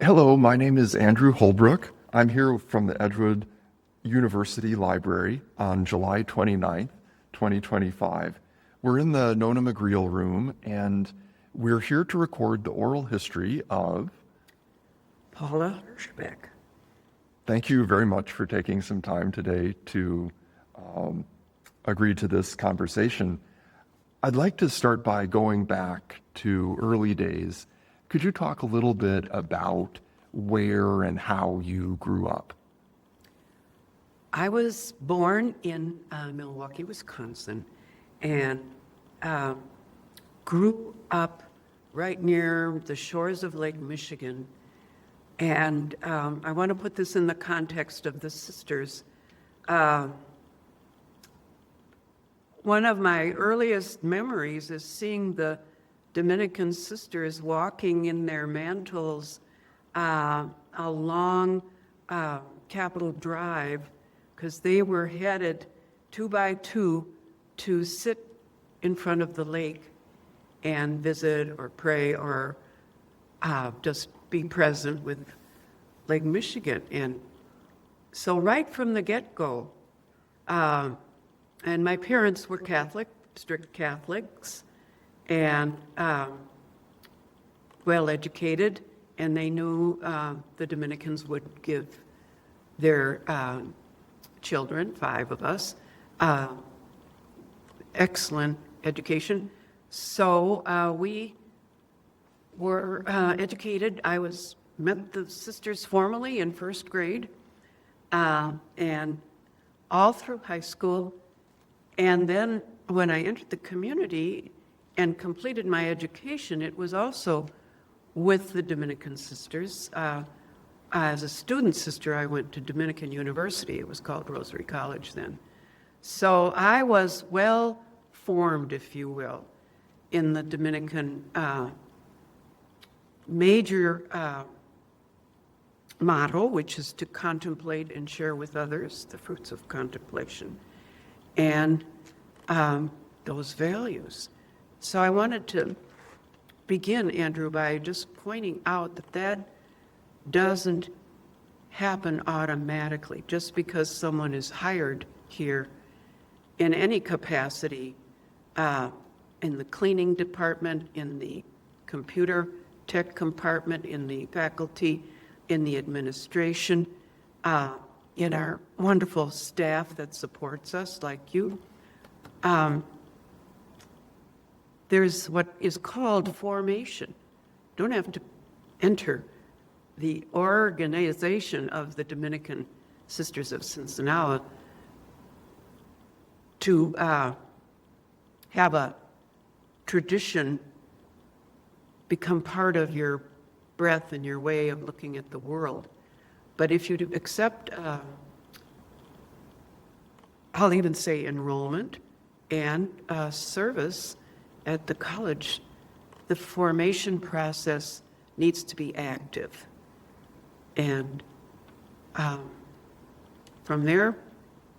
Hello, my name is Andrew Holbrook. I'm here from the Edgewood University Library on July 29th, 2025. We're in the Nona McGreal room, and we're here to record the oral history of Paula Hirschboeck. Thank you very much for taking some time today to agree to this conversation. I'd like to start by going back to early days. Could you talk a little bit about where and how you grew up? I was born in Milwaukee, Wisconsin, and grew up right near the shores of Lake Michigan. And I want to put this in the context of the sisters. One of my earliest memories is seeing the Dominican sisters walking in their mantles along Capitol Drive, because they were headed 2 by 2 to sit in front of the lake and visit or pray or just be present with Lake Michigan. And so right from the get-go, and my parents were Catholic, strict Catholics, and well-educated, and they knew the Dominicans would give their children, 5 of us, excellent education. So we were educated. I met the sisters formally in first grade, and all through high school. And then when I entered the community and completed my education, it was also with the Dominican sisters. As a student sister, I went to Dominican University. It was called Rosary College then. So I was well formed, if you will, in the Dominican major motto, which is to contemplate and share with others the fruits of contemplation, and those values. So I wanted to begin, Andrew, by just pointing out that that doesn't happen automatically just because someone is hired here in any capacity, in the cleaning department, in the computer tech compartment, in the faculty, in the administration, in our wonderful staff that supports us, like you. There's what is called formation. Don't have to enter the organization of the Dominican Sisters of Sinsinau to have a tradition become part of your breath and your way of looking at the world. But if you accept, I'll even say enrollment and service at the college, the formation process needs to be active. And from there,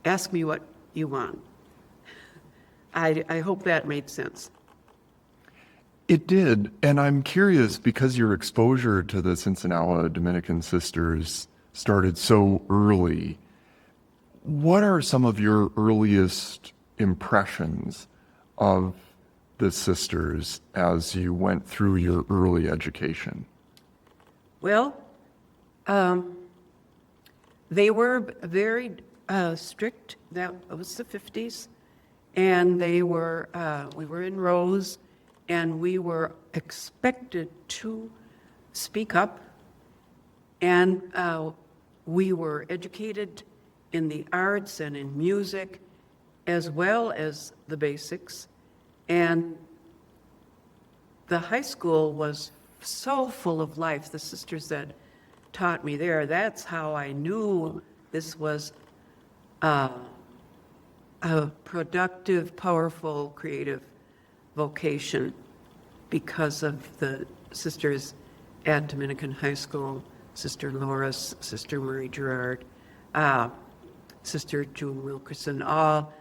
ask me what you want. I hope that made sense. It did, and I'm curious, because your exposure to the Sinsinau Dominican sisters started so early, what are some of your earliest impressions of the sisters as you went through your early education? Well, they were very strict. That was the 50s, and we were in rows, and we were expected to speak up, and we were educated in the arts and in music, as well as the basics. And the high school was so full of life. The sisters that taught me there, that's how I knew this was a productive, powerful, creative vocation, because of the sisters at Dominican High School, Sister Laura, Sister Marie Gerard, Sister June Wilkerson, all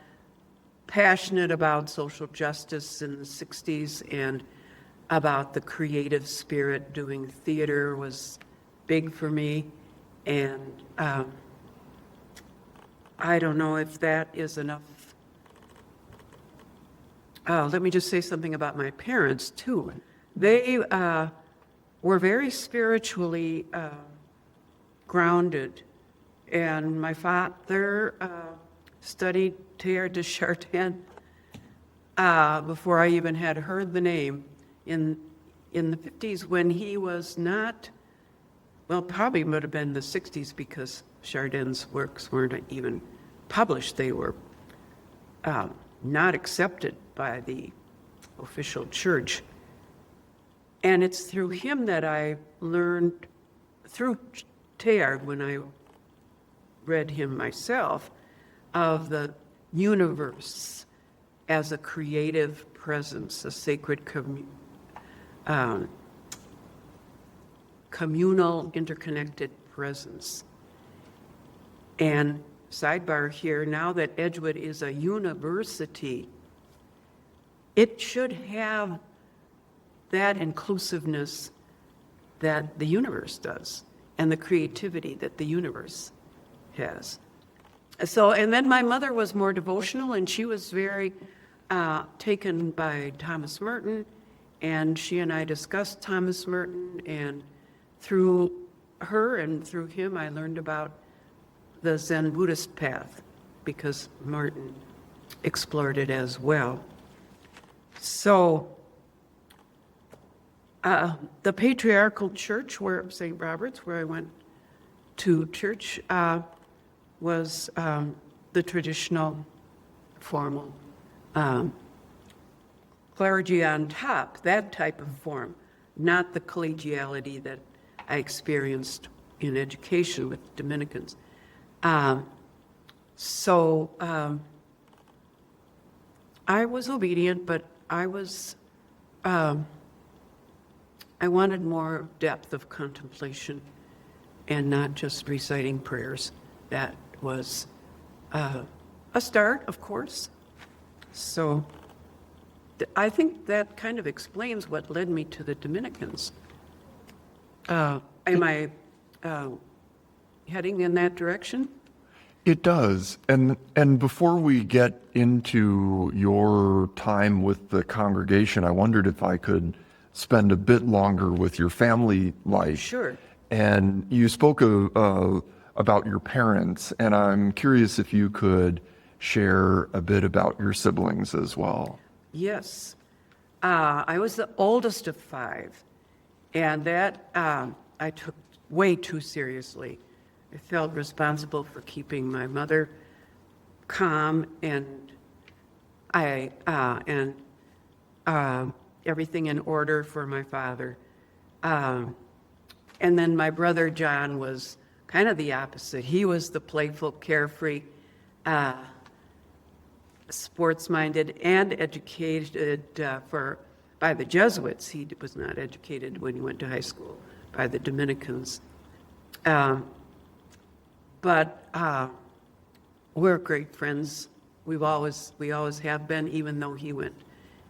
passionate about social justice in the 60s and about the creative spirit. Doing theater was big for me. And I don't know if that is enough. Let me just say something about my parents, too. They were very spiritually grounded. And my father studied Teilhard de Chardin before I even had heard the name in the 50s, when he was not, well, probably would have been the 60s, because Chardin's works weren't even published. They were not accepted by the official church. And it's through him that I learned, through Teilhard, when I read him myself, of the universe as a creative presence, a sacred communal, interconnected presence. And sidebar here, now that Edgewood is a university, it should have that inclusiveness that the universe does, and the creativity that the universe has. So, and then my mother was more devotional, and she was very taken by Thomas Merton, and she and I discussed Thomas Merton, and through her and through him, I learned about the Zen Buddhist path, because Merton explored it as well. So, the patriarchal church, where St. Robert's, where I went to church, was the traditional, formal clergy on top, that type of form, not the collegiality that I experienced in education with Dominicans. So I was obedient, but I wanted more depth of contemplation and not just reciting prayers. That was a start, of course. So I think that kind of explains what led me to the Dominicans. Am I heading in that direction? It does. And before we get into your time with the congregation, I wondered if I could spend a bit longer with your family life. Sure. And you spoke about your parents, and I'm curious if you could share a bit about your siblings as well. Yes. I was the oldest of 5, and that I took way too seriously. I felt responsible for keeping my mother calm, and everything in order for my father. And then my brother John was kind of the opposite. He was the playful, carefree, sports-minded, and educated by the Jesuits. He was not educated when he went to high school by the Dominicans. But we're great friends. We always have been, even though he went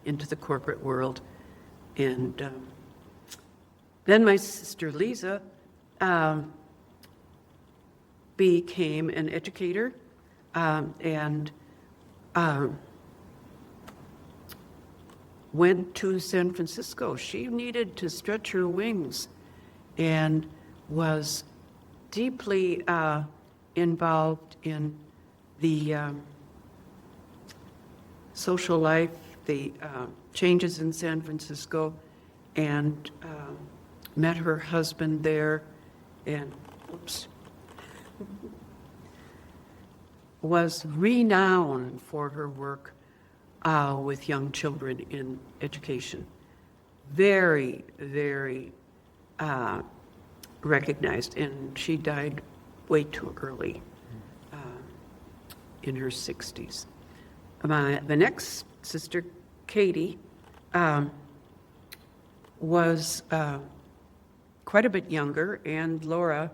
into the corporate world. And then my sister Lisa became an educator and went to San Francisco. She needed to stretch her wings and was deeply involved in the social life, the changes in San Francisco, and met her husband there, and was renowned for her work with young children in education. Very, very recognized, and she died way too early, in her 60s. The next sister, Katie, was quite a bit younger, and Laura,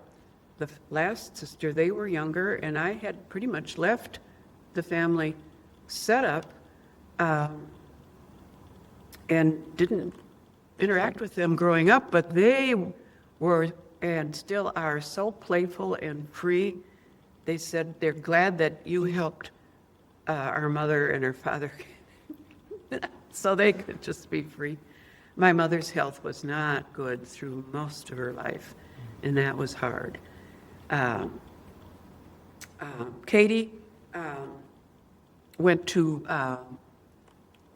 the last sister, they were younger, and I had pretty much left the family setup and didn't interact with them growing up, but they were and still are so playful and free. They said they're glad that you helped our mother and her father so they could just be free. My mother's health was not good through most of her life, and that was hard. Katie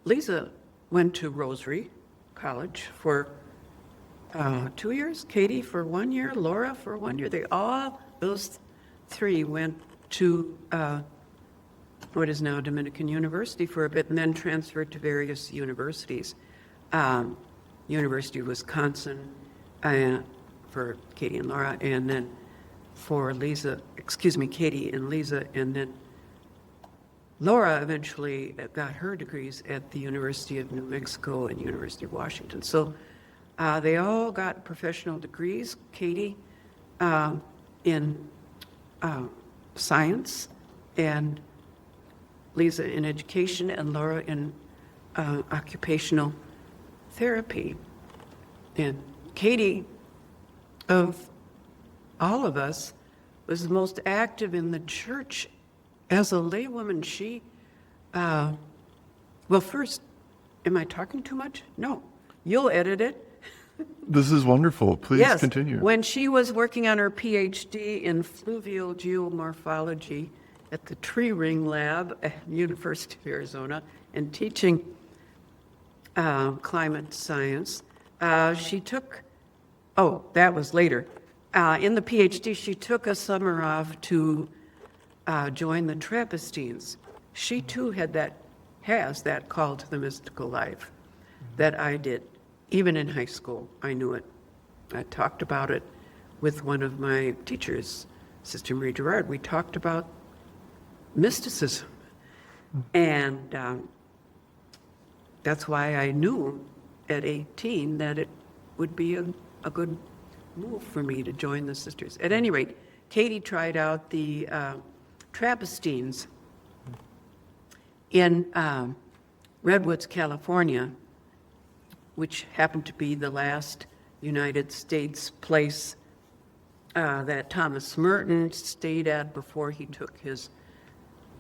Lisa went to Rosary College for 2 years, Katie for 1 year, Laura for 1 year. Those three went to what is now Dominican University for a bit, and then transferred to various universities. University of Wisconsin for Katie and Laura, and then for Katie and Lisa, and then Laura eventually got her degrees at the University of New Mexico and University of Washington. So they all got professional degrees. Katie in science, and Lisa in education, and Laura in occupational therapy. And Katie, of all of us, was the most active in the church as a laywoman. She, well, first, am I talking too much? No, you'll edit it. This is wonderful. Please Yes. continue. When she was working on her PhD in fluvial geomorphology at the Tree Ring Lab at University of Arizona and teaching climate science, she took, that was later. In the PhD, she took a summer off to join the Trappistines. She too has that call to the mystical life that I did. Even in high school, I knew it. I talked about it with one of my teachers, Sister Marie Gerard. We talked about mysticism. And that's why I knew at 18 that it would be a good move for me to join the sisters. At any rate, Katie tried out the Trappistines in Redwoods, California, which happened to be the last United States place that Thomas Merton stayed at before he took his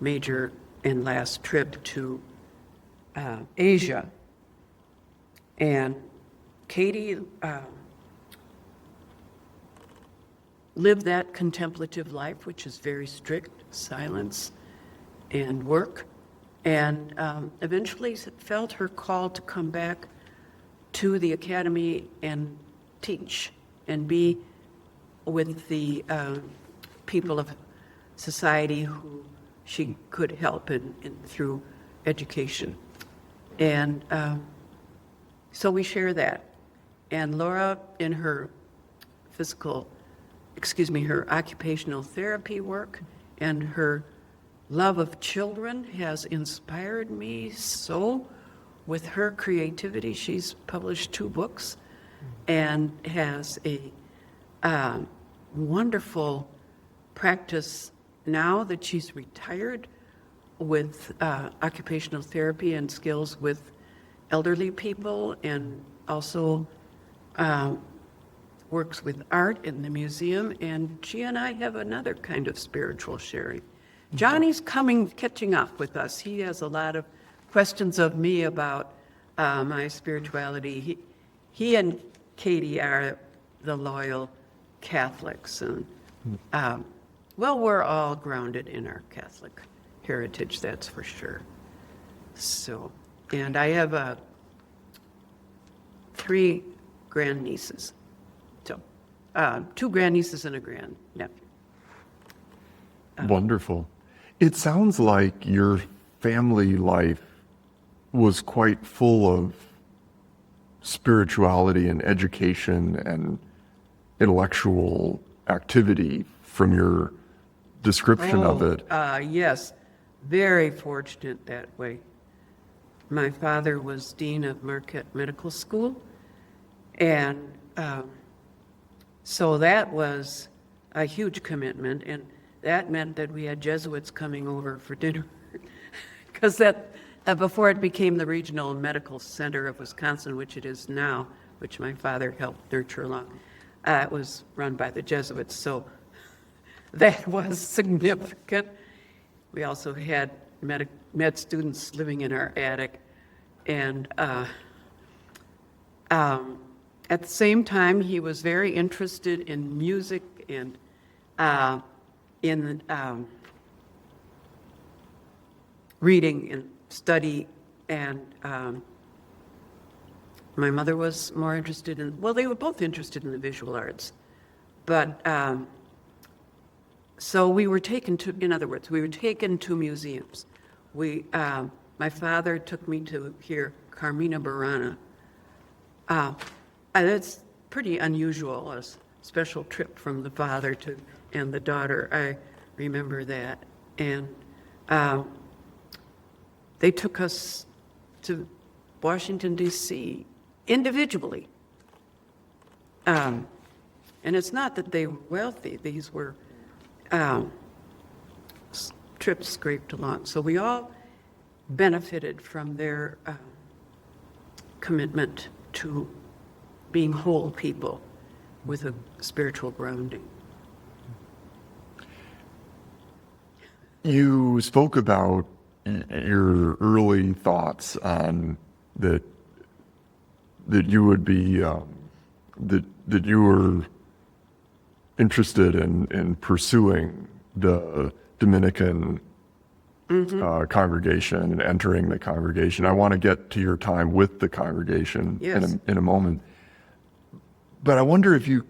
major and last trip to Asia. And Katie lived that contemplative life, which is very strict, silence and work, and eventually felt her call to come back to the academy and teach and be with the people of society who she could help through education. And so we share that. And Laura, in her her occupational therapy work and her love of children has inspired me so. With her creativity, she's published 2 books and has a wonderful practice now that she's retired with occupational therapy and skills with elderly people, and also works with art in the museum. And she and I have another kind of spiritual sharing. Johnny's catching up with us. He has a lot of questions of me about my spirituality. He and Katie are the loyal Catholics, and we're all grounded in our Catholic heritage, that's for sure. So, and I have 3 grandnieces, so 2 grandnieces and a grandnephew. Wonderful. It sounds like your family life was quite full of spirituality and education and intellectual activity from your description of it. Yes, very fortunate that way. My father was dean of Marquette Medical School, and so that was a huge commitment, and that meant that we had Jesuits coming over for dinner, because before it became the regional medical center of Wisconsin, which it is now, which my father helped nurture along, It was run by the Jesuits, so that was significant. We also had med students living in our attic. And at the same time, he was very interested in music and in reading and study. And my mother was more interested in, well, they were both interested in the visual arts. But so we were taken to, in other words, we were taken to museums. My father took me to hear Carmina Burana. That's pretty unusual, a special trip from the father and the daughter. I remember that. And they took us to Washington, D.C. individually. And it's not that they were wealthy. These were trips scraped along. So we all benefited from their commitment to being whole people with a spiritual grounding. You spoke about your early thoughts on that you would be that you were interested in pursuing the Dominican congregation and entering the congregation. I want to get to your time with the congregation in a moment. But I wonder if you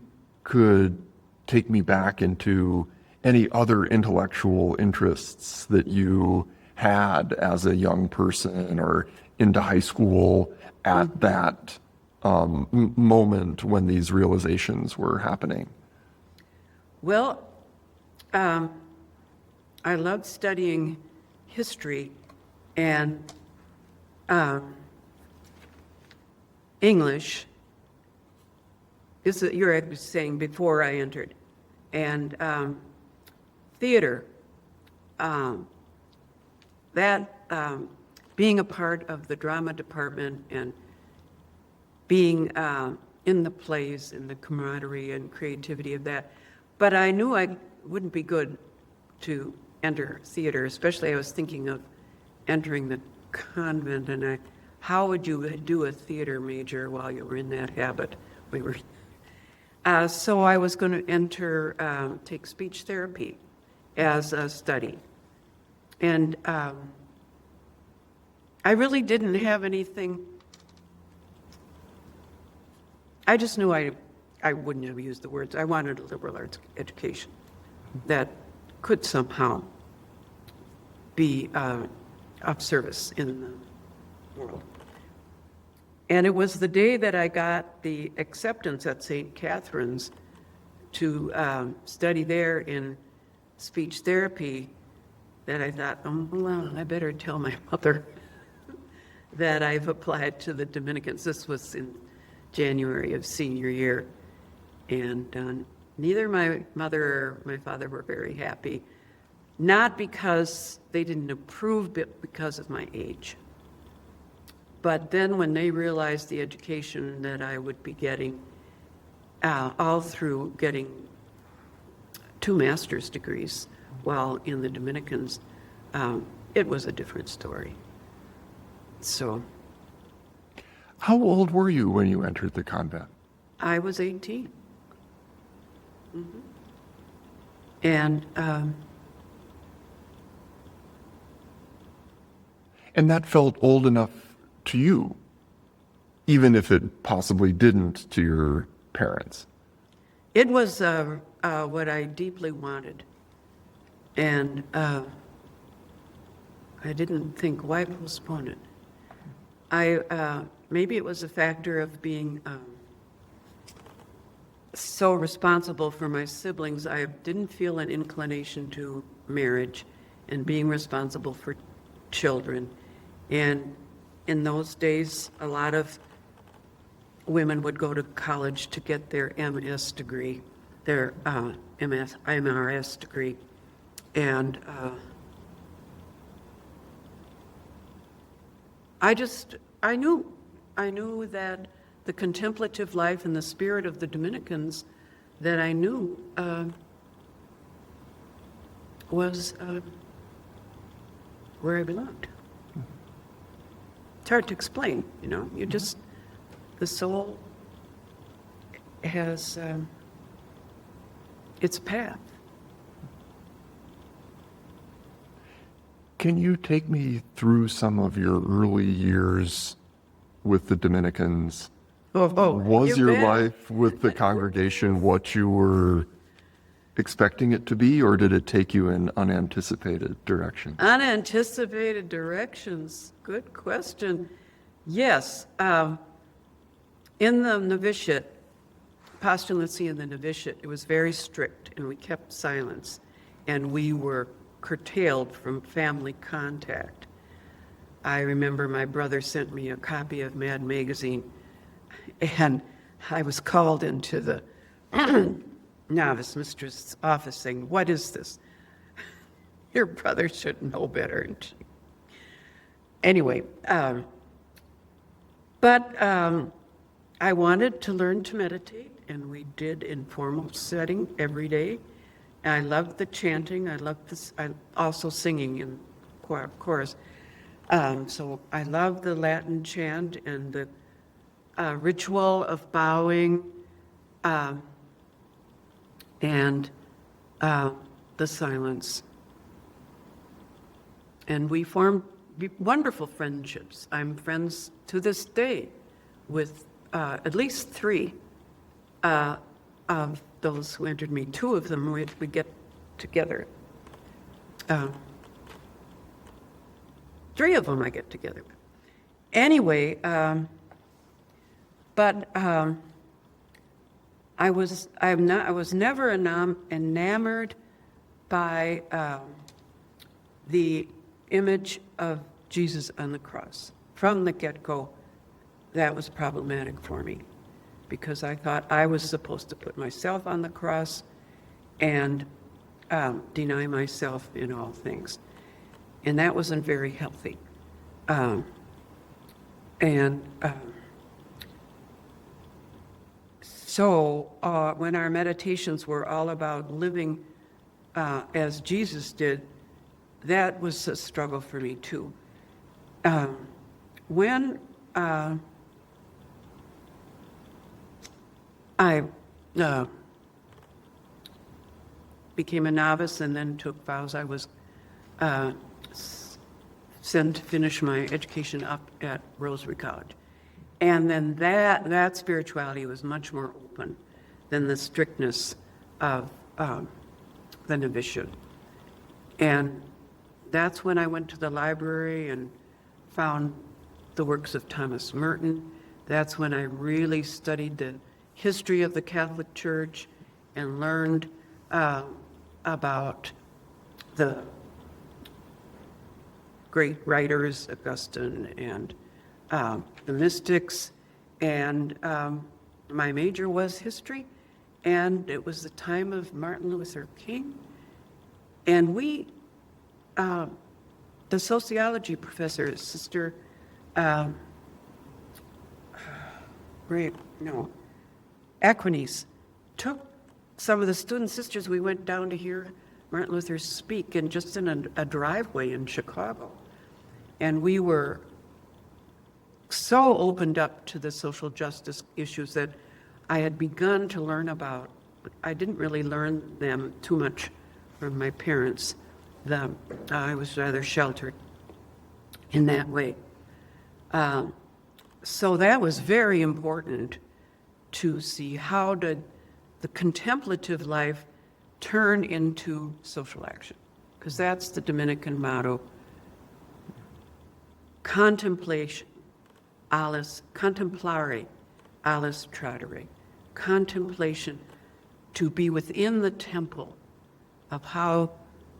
could take me back into any other intellectual interests that you had as a young person or into high school at that moment when these realizations were happening. Well, I loved studying history and English. You're saying before I entered, and theater. Being a part of the drama department and being in the plays and the camaraderie and creativity of that. But I knew I wouldn't be good to enter theater, especially I was thinking of entering the convent, and how would you do a theater major while you were in that habit? So I was going to take speech therapy as a study. And I really didn't have anything. I just knew I wouldn't have used the words. I wanted a liberal arts education that could somehow be of service in the world. And it was the day that I got the acceptance at St. Catherine's to study there in speech therapy that I thought, oh, well, I better tell my mother that I've applied to the Dominicans. This was in January of senior year. And neither my mother or my father were very happy, not because they didn't approve, but because of my age. But then when they realized the education that I would be getting, all through getting 2 master's degrees while in the Dominicans, it was a different story. So. How old were you when you entered the convent? I was 18. And that felt old enough to you, even if it possibly didn't to your parents. It was what I deeply wanted. And I didn't think, why postpone it? Maybe it was a factor of being so responsible for my siblings. I didn't feel an inclination to marriage and being responsible for children. And in those days, a lot of women would go to college to get their MS degree, their MRS degree. And I knew that the contemplative life and the spirit of the Dominicans that I knew was where I belonged. It's hard to explain, you know. You just, the soul has its path. Can you take me through some of your early years with the Dominicans? Was you your bet. life with the congregation what you were expecting it to be, or did it take you in unanticipated directions? Unanticipated directions. Good question. Yes. In the novitiate, postulancy in the novitiate, it was very strict, and we kept silence, and we were curtailed from family contact. I remember my brother sent me a copy of Mad Magazine, and I was called into the novice mistress' office saying, "What is this? Your brother should know better." And anyway, but I wanted to learn to meditate, and we did in formal setting every day. I loved the chanting. I loved this. I also singing in chorus. So I love the Latin chant and the ritual of bowing, and the silence. And we formed wonderful friendships. I'm friends to this day with at least 3 of those who entered me. 2 of them we get together. 3 of them I get together with. Anyway, but I was never enamored by the image of Jesus on the cross. From the get-go, that was problematic for me, because I thought I was supposed to put myself on the cross and deny myself in all things. And that wasn't very healthy. So when our meditations were all about living as Jesus did, that was a struggle for me too. When I became a novice and then took vows, I was sent to finish my education up at Rosary College. And then that spirituality was much more open than the strictness of the novitiate. And that's when I went to the library and found the works of Thomas Merton. That's when I really studied the history of the Catholic Church and learned about the great writers, Augustine and the mystics. And my major was history, and it was the time of Martin Luther King. And we, the sociology professor, Sister, Aquinas, took some of the student sisters. We went down to hear Martin Luther speak, and just in a driveway in Chicago. And we were so opened up to the social justice issues that I had begun to learn about. I didn't really learn them too much from my parents. I was rather sheltered in that way. So that was very important to see how did the contemplative life turn into social action, because that's the Dominican motto. Contemplation, alice, contemplare, alice tradere. Contemplation, to be within the temple of how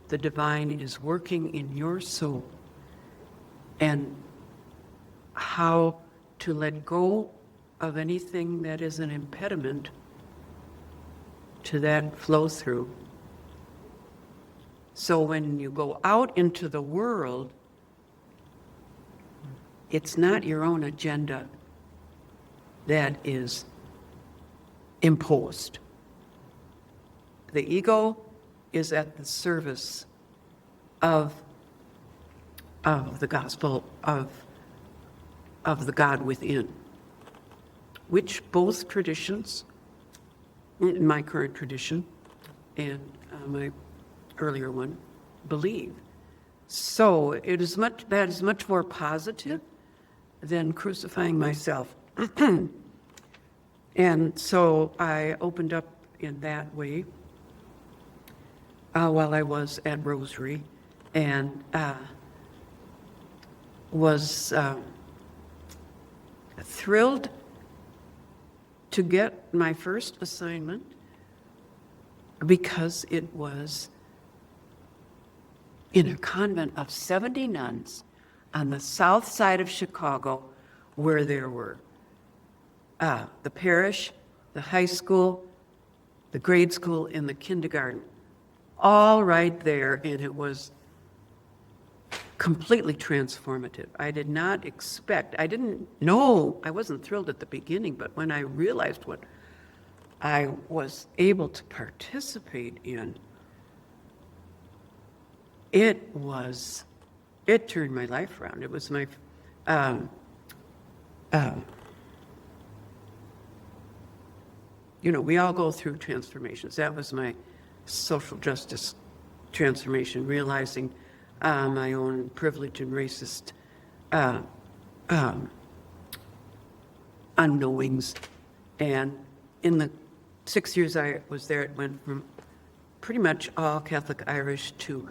the divine is working in your soul, and how to let go of anything that is an impediment to that flow through. So when you go out into the world, it's not your own agenda that is imposed. the ego is at the service of the gospel of the God within, which both traditions, in my current tradition and my earlier one, believe. So that is much more positive than crucifying myself. And so I opened up in that way while I was at Rosary, and was thrilled to get my first assignment because it was in a convent of 70 nuns on the south side of Chicago, where there were the parish, the high school, the grade school, and the kindergarten, all right there, and it was completely transformative. I did not expect, I didn't know, I wasn't thrilled at the beginning, but when I realized what I was able to participate in, it turned my life around. It was my, we all go through transformations. That was my social justice transformation, realizing my own privilege and racist unknowings. And in the 6 years I was there, it went from pretty much all Catholic Irish to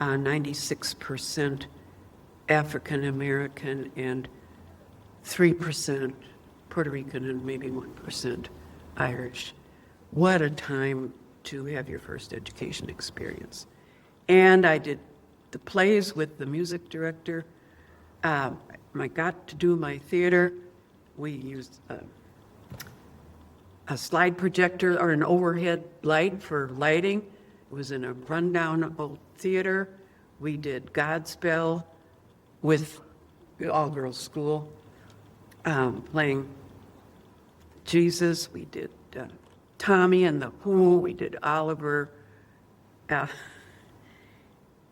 96% African American and 3% Puerto Rican and maybe 1% Irish. What a time to have your first education experience. And I did the plays with the music director. I got to do my theater. We used a slide projector or an overhead light for lighting. It was in a rundown old theater. We did Godspell with all-girls school, playing Jesus. We did Tommy and the Who. We did Oliver.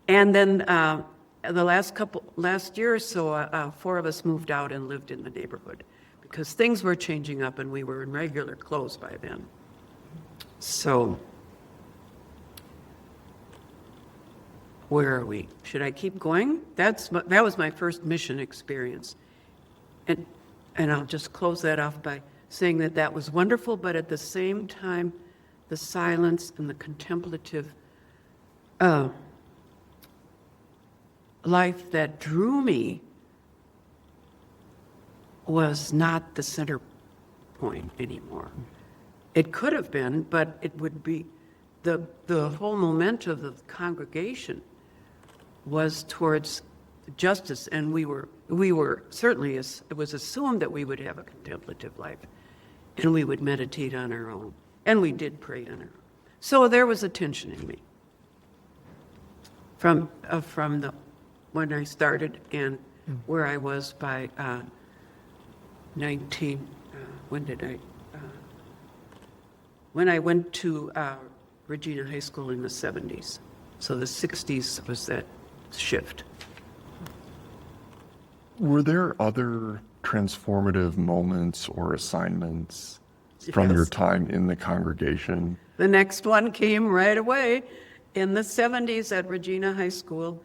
And then the last year or so, 4 of us moved out and lived in the neighborhood because things were changing up and we were in regular clothes by then. So, where are we? Should I keep going? That was my first mission experience. And I'll just close that off by saying that was wonderful, but at the same time, the silence and the contemplative life that drew me was not the center point anymore. It could have been, but it would be the whole momentum of the congregation was towards justice, and we were certainly, it was assumed that we would have a contemplative life, and we would meditate on our own, and we did pray on our own. So there was a tension in me from when I started and where I was by 19. When I went to Regina High School in the 70s. So the 60s was that shift. Were there other transformative moments or assignments from Yes. your time in the congregation? The next one came right away in the 70s at Regina High School.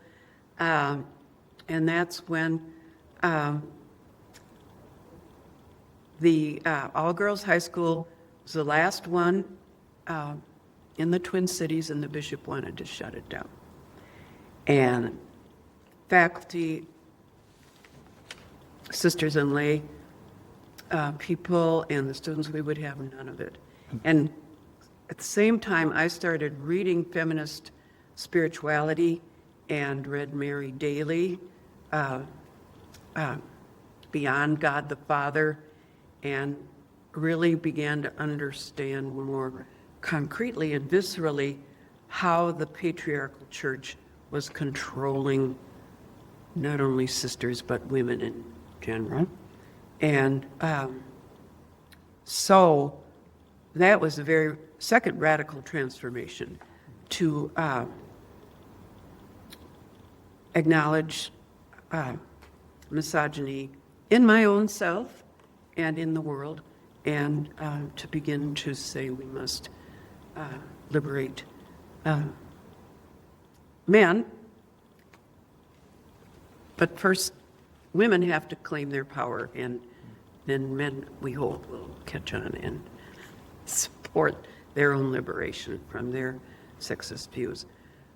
And that's when the all-girls high school was the last one in the Twin Cities, and the bishop wanted to shut it down. And faculty, sisters and lay people, and the students, we would have none of it. And at the same time, I started reading feminist spirituality and read Mary daily, Beyond God the Father, and really began to understand more concretely and viscerally how the patriarchal church was controlling not only sisters but women in general. And so that was the very second radical transformation, to acknowledge misogyny in my own self and in the world, and to begin to say we must liberate men. But first, women have to claim their power, and then men, we hope, will catch on and support their own liberation from their sexist views.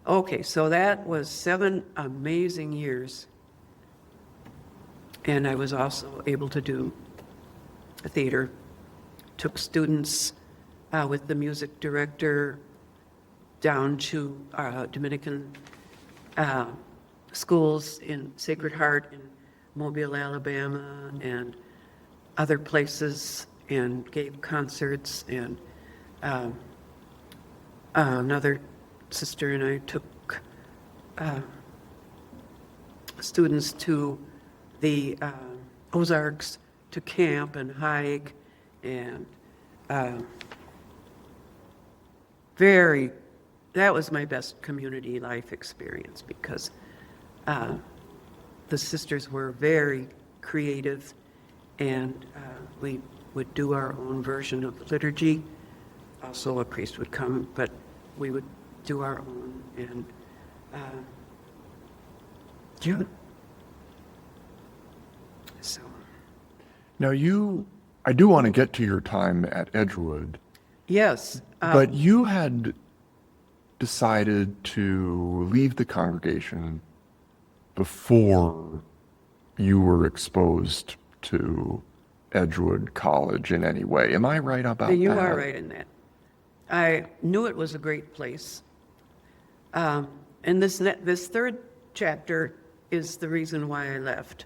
Okay, so that was 7 amazing years. And I was also able to do theater. Took students with the music director down to Dominican schools in Sacred Heart in Mobile, Alabama, and other places, and gave concerts. And another sister and I took students to the Ozarks to camp and hike, and that was my best community life experience, because the sisters were very creative, and we would do our own version of the liturgy. Also, a priest would come, but we would do our own, and yeah. So. Now I do want to get to your time at Edgewood. Yes. But you had decided to leave the congregation before you were exposed to Edgewood College in any way. Am I right about that? You are right in that. I knew it was a great place. And this third chapter is the reason why I left.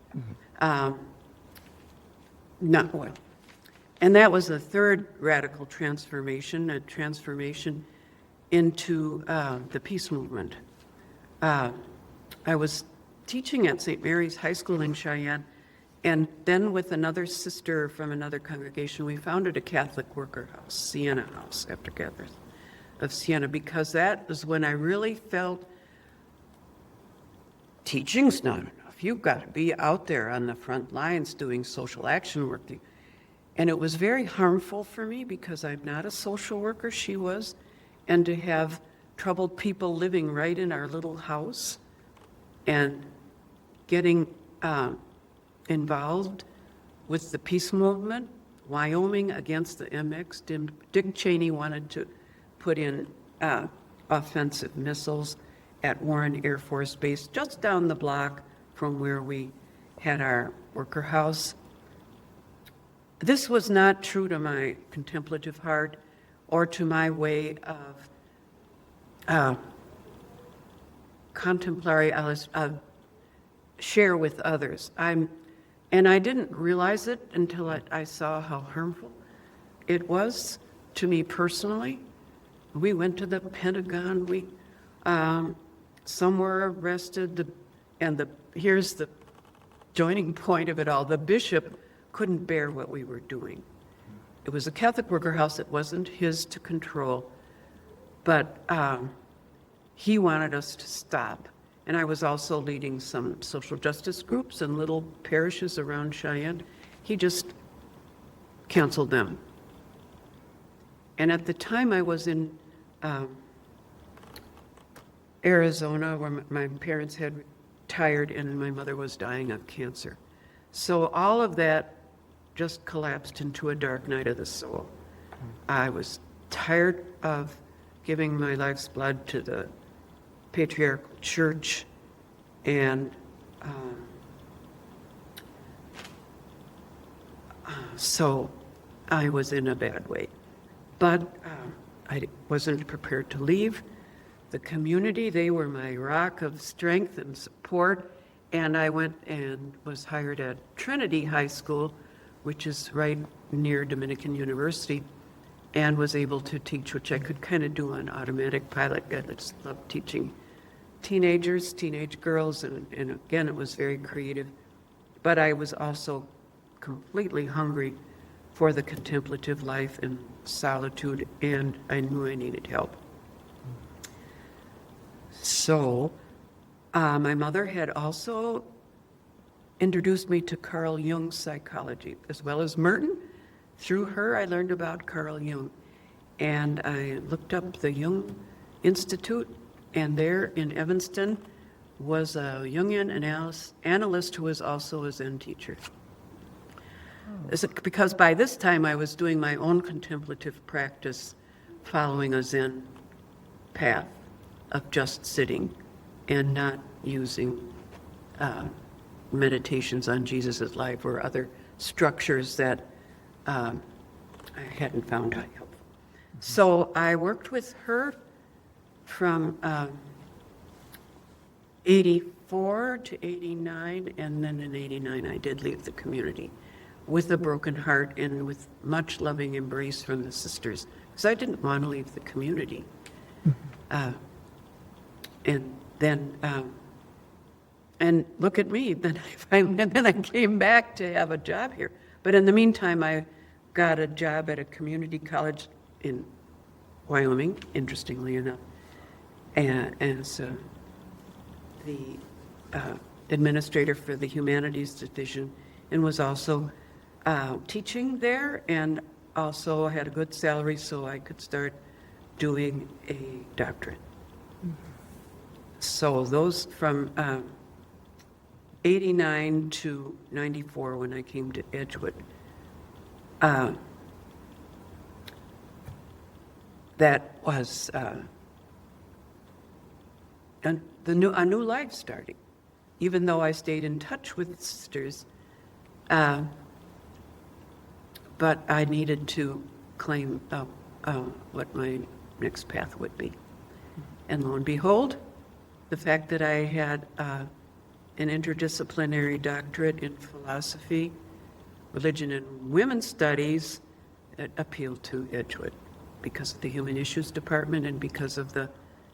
Not well. And that was the third radical transformation, a transformation into the peace movement. I was teaching at St. Mary's High School in Cheyenne, and then with another sister from another congregation, we founded a Catholic worker house, Siena House, after Catherine of Siena, because that was when I really felt teaching's not enough. You've got to be out there on the front lines doing social action work. And it was very harmful for me, because I'm not a social worker, she was, and to have troubled people living right in our little house and getting involved with the peace movement. Wyoming against the MX. Dick Cheney wanted to put in offensive missiles at Warren Air Force Base, just down the block from where we had our worker house. This was not true to my contemplative heart or to my way of contemplary share with others. And I didn't realize it until I saw how harmful it was to me personally. We went to the Pentagon. We some were arrested. Here's the joining point of it all. The bishop couldn't bear what we were doing. It was a Catholic worker house. It wasn't his to control, but he wanted us to stop. And I was also leading some social justice groups in little parishes around Cheyenne. He just canceled them. And at the time I was in Arizona, where my parents had retired and my mother was dying of cancer. So all of that just collapsed into a dark night of the soul. I was tired of giving my life's blood to the patriarchal church, and so I was in a bad way. But I wasn't prepared to leave the community. They were my rock of strength and support, and I went and was hired at Trinity High School, which is right near Dominican University, and was able to teach, which I could kind of do on automatic pilot. I just loved teaching teenagers, teenage girls, and again, it was very creative. But I was also completely hungry for the contemplative life and solitude, and I knew I needed help. So my mother had also introduced me to Carl Jung's psychology, as well as Merton. Through her, I learned about Carl Jung. And I looked up the Jung Institute, and there in Evanston was a Jungian analyst who was also a Zen teacher. Because by this time I was doing my own contemplative practice, following a Zen path of just sitting and not using meditations on Jesus' life or other structures that I hadn't found helpful. So I worked with her from 84 to 89, and then in 89 I did leave the community with a broken heart and with much loving embrace from the sisters, because I didn't want to leave the community. And then, and look at me, then I came back to have a job here. But in the meantime, I got a job at a community college in Wyoming, interestingly enough, and as the administrator for the humanities division, and was also teaching there, and also had a good salary so I could start doing a doctorate. So those from 89 to 94 when I came to Edgewood, that was a new life starting, even though I stayed in touch with the sisters. But I needed to claim what my next path would be. And lo and behold, the fact that I had an interdisciplinary doctorate in philosophy, religion, and women's studies, it appealed to Edgewood because of the Human Issues Department and because of the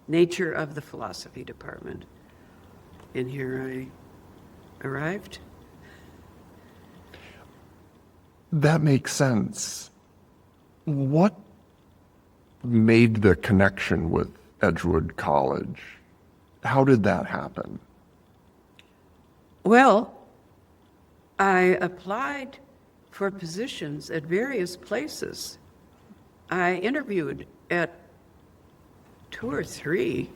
nature of the philosophy department. And here I arrived. That makes sense. What made the connection with Edgewood College? How did that happen? Well, I applied for positions at various places. I interviewed at 2 or 3,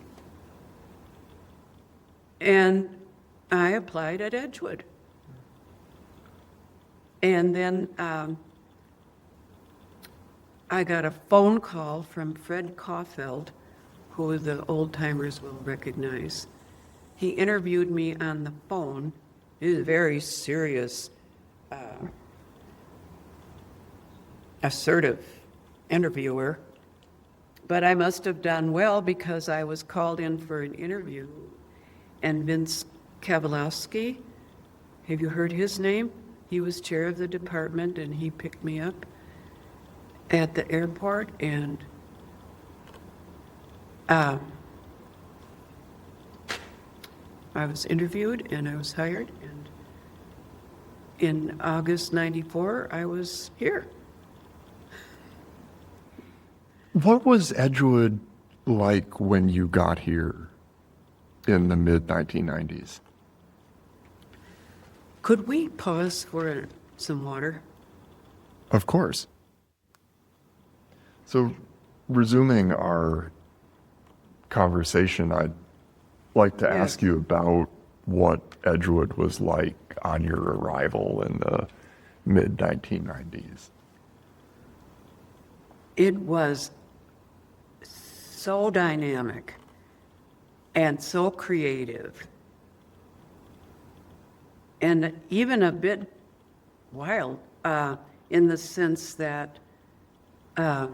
and I applied at Edgewood. And then I got a phone call from Fred Caulfield, who the old-timers will recognize. He interviewed me on the phone. He was a very serious, assertive interviewer. But I must have done well because I was called in for an interview. And Vince Kavalowski, have you heard his name? He was chair of the department, and he picked me up at the airport, and I was interviewed and I was hired, and in August '94 I was here. What was Edgewood like when you got here in the mid-1990s? Could we pause for some water? Of course. So, resuming our conversation, I'd like to ask you about what Edgewood was like on your arrival in the mid-1990s. It was so dynamic and so creative, and even a bit wild in the sense that why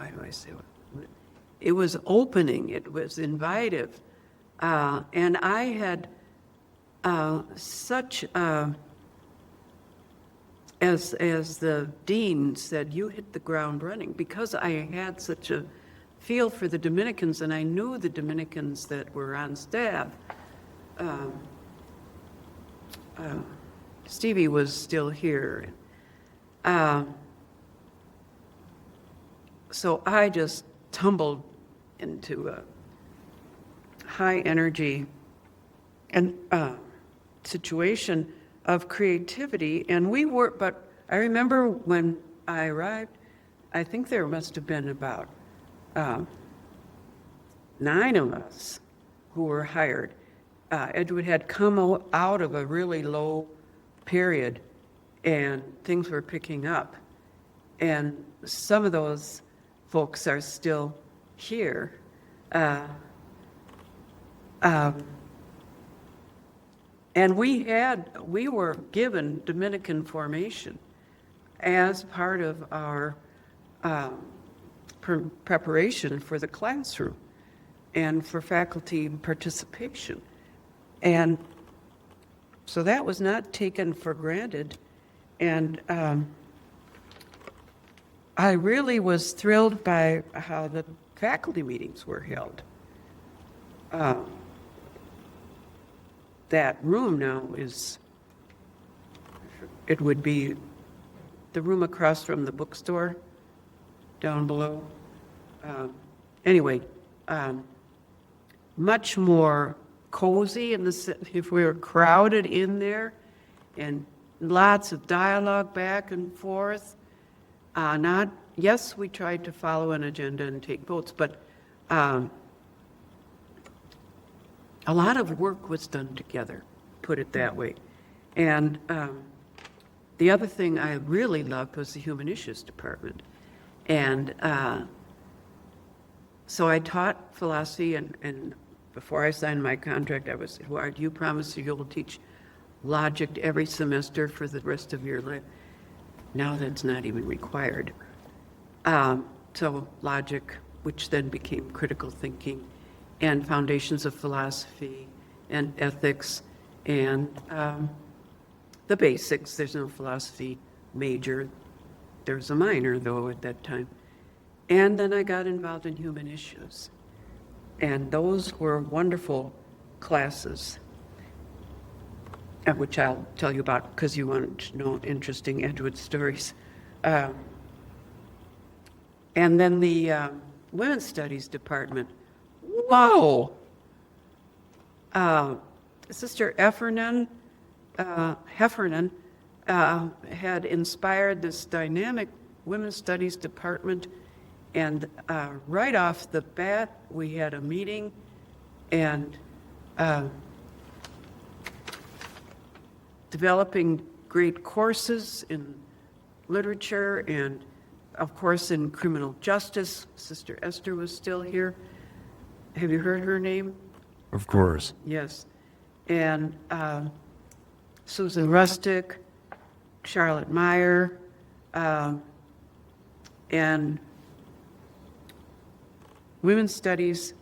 do I say what? It was opening, it was invitive, and I had such as the dean said, you hit the ground running, because I had such a feel for the Dominicans, and I knew the Dominicans that were on staff. Stevie was still here. So I just tumbled into a high energy and situation of creativity, and but I remember when I arrived, I think there must have been about 9 of us who were hired. Edgewood had come out of a really low period, and things were picking up. And some of those folks are still here. And we were given Dominican formation as part of our preparation for the classroom and for faculty participation. And so that was not taken for granted. And I really was thrilled by how the faculty meetings were held. That room now it would be the room across from the bookstore down below. Anyway, much more cozy if we were crowded in there, and lots of dialogue back and forth. Yes, we tried to follow an agenda and take votes, but a lot of work was done together, put it that way. And the other thing I really loved was the Human Issues Department. And so I taught philosophy, and before I signed my contract, I was, well, do you promise you'll teach logic every semester for the rest of your life? Now that's not even required. So logic, which then became critical thinking, and foundations of philosophy, and ethics, and the basics. There's no philosophy major. There's a minor, though, at that time. And then I got involved in human issues. And those were wonderful classes, which I'll tell you about because you want to know interesting Edgewood stories. And then the Women's Studies Department. Wow! Sister Heffernan had inspired this dynamic Women's Studies Department, and right off the bat, we had a meeting, and developing great courses in literature and, of course, in criminal justice. Sister Esther was still here. Have you heard her name? Of course. Yes. And Susan Rustick, Charlotte Meyer, and Women's Studies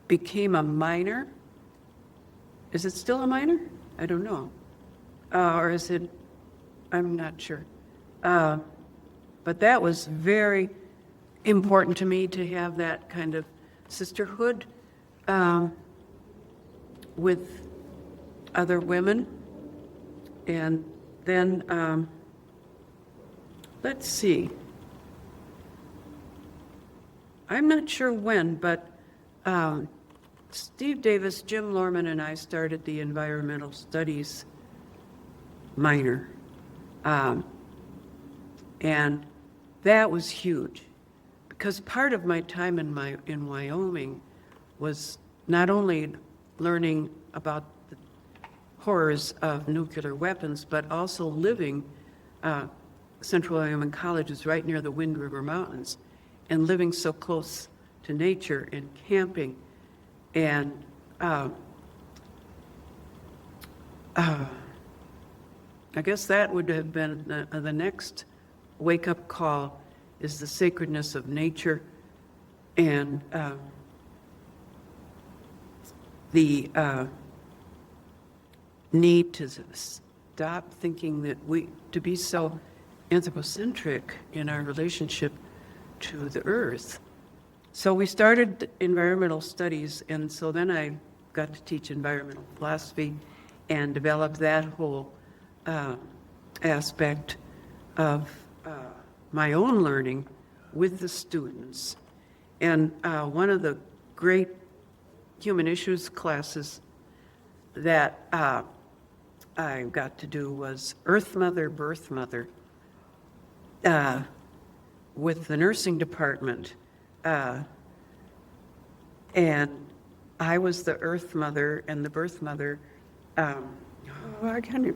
became a minor. Is it still a minor? I don't know. Or is it? I'm not sure. But that was very important to me, to have that kind of sisterhood with other women. And then, let's see. I'm not sure when, but Steve Davis, Jim Lorman, and I started the environmental studies minor. And that was huge, because part of my time in Wyoming was not only learning about the horrors of nuclear weapons, but also living. Central Wyoming College is right near the Wind River Mountains, and living so close to nature and camping. And I guess that would have been the next wake-up call, is the sacredness of nature, and the need to stop thinking that to be so anthropocentric in our relationship to the earth. So we started environmental studies, and so then I got to teach environmental philosophy and develop that whole aspect of my own learning with the students. And one of the great human issues classes that I got to do was Earth Mother, Birth Mother with the nursing department. And I was the Earth Mother, and the Birth Mother, I can't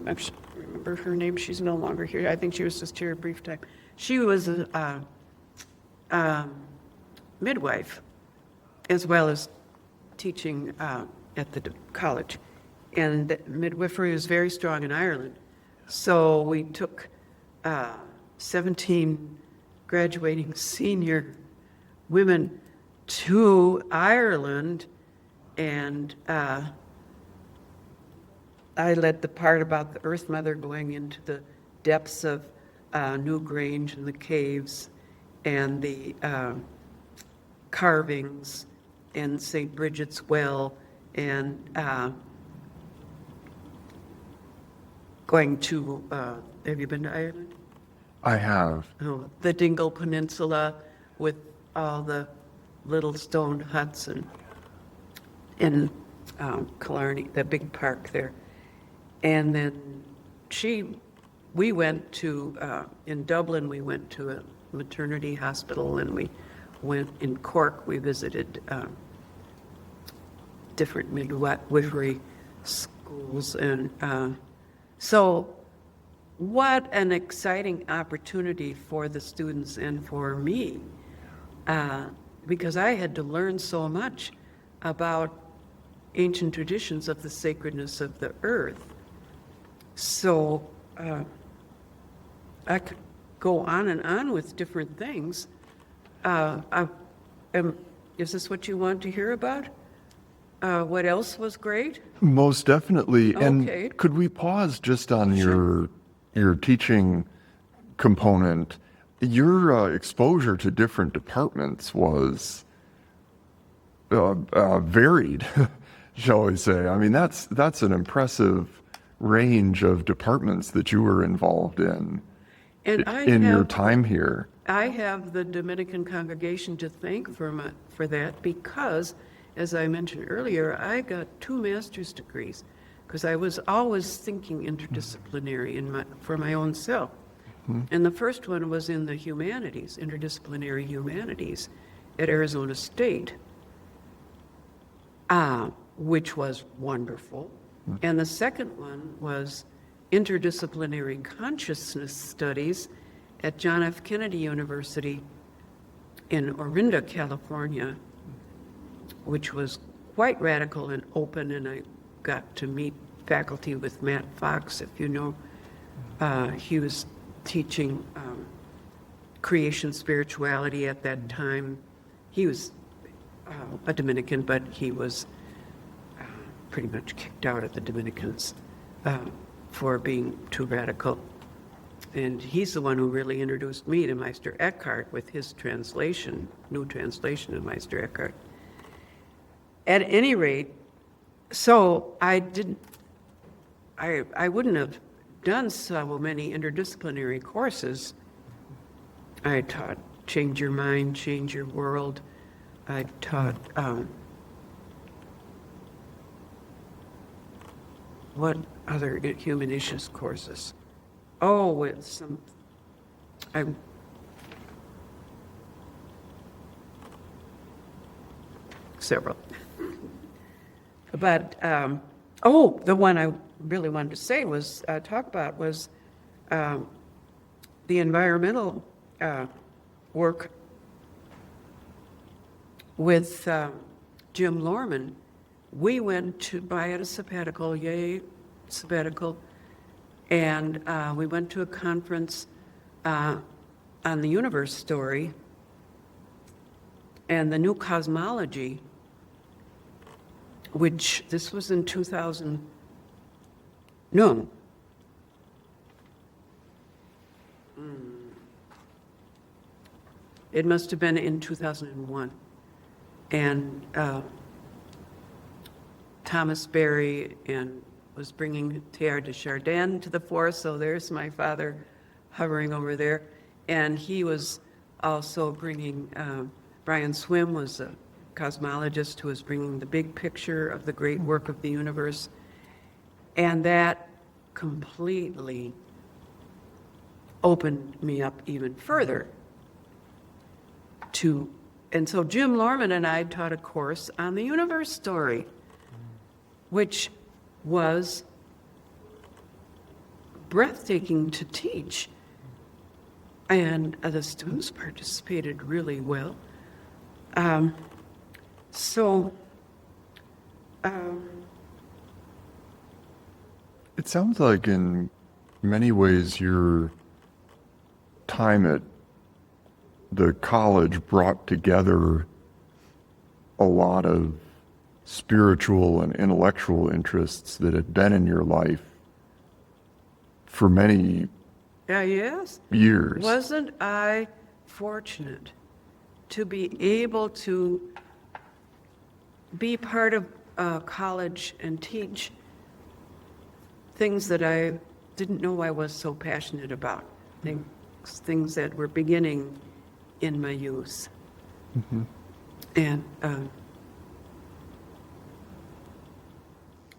remember her name. She's no longer here. I think she was just here a brief time. She was a midwife, as well as teaching at the college. And midwifery was very strong in Ireland. So we took 17 graduating senior women to Ireland, and I led the part about the Earth Mother going into the depths of Newgrange and the caves and the carvings and St. Bridget's Well, and going to, have you been to Ireland? I have. Oh, the Dingle Peninsula with all the little stone huts, and in Killarney, the big park there. And then we went to, in Dublin, we went to a maternity hospital, and we went in Cork, we visited different midwifery schools. And so what an exciting opportunity for the students and for me, because I had to learn so much about ancient traditions of the sacredness of the earth. So I could go on and on with different things. Is this what you want to hear about? What else was great? Most definitely. Okay. And could we pause just on your teaching component? Your exposure to different departments was varied, shall we say. I mean, that's an impressive range of departments that you were involved in your time here. I have the Dominican congregation to thank for that, because, as I mentioned earlier, I got 2 master's degrees because I was always thinking interdisciplinary for my own self. Mm-hmm. And the first one was in the humanities, interdisciplinary humanities at Arizona State, which was wonderful. Mm-hmm. And the second one was interdisciplinary consciousness studies at John F. Kennedy University in Orinda, California, which was quite radical and open, and I got to meet faculty with Matt Fox, if you know. He was teaching creation spirituality at that time. He was a Dominican, but he was pretty much kicked out of the Dominicans for being too radical. And he's the one who really introduced me to Meister Eckhart with his translation, new translation of Meister Eckhart. At any rate, so I wouldn't have done so many interdisciplinary courses. I taught Change Your Mind, Change Your World. I taught, what other human issues courses? Oh, with several. But, the one I really wanted to say was, talk about was the environmental work with Jim Lorman. We went to buy at a sabbatical, and we went to a conference on the universe story and the new cosmology, which this was in 2000. No. It must have been in 2001. And Thomas Berry and was bringing Teilhard de Chardin to the fore, so there's my father hovering over there. And he was also bringing, Brian Swim was a cosmologist who was bringing the big picture of the great work of the universe. And that completely opened me up even further to, and so Jim Lorman and I taught a course on the universe story, which was breathtaking to teach. And the students participated really well. It sounds like in many ways your time at the college brought together a lot of spiritual and intellectual interests that had been in your life for many yes. years. Wasn't I fortunate to be able to be part of college and teach things that I didn't know I was so passionate about, things that were beginning in my youth. Mm-hmm. And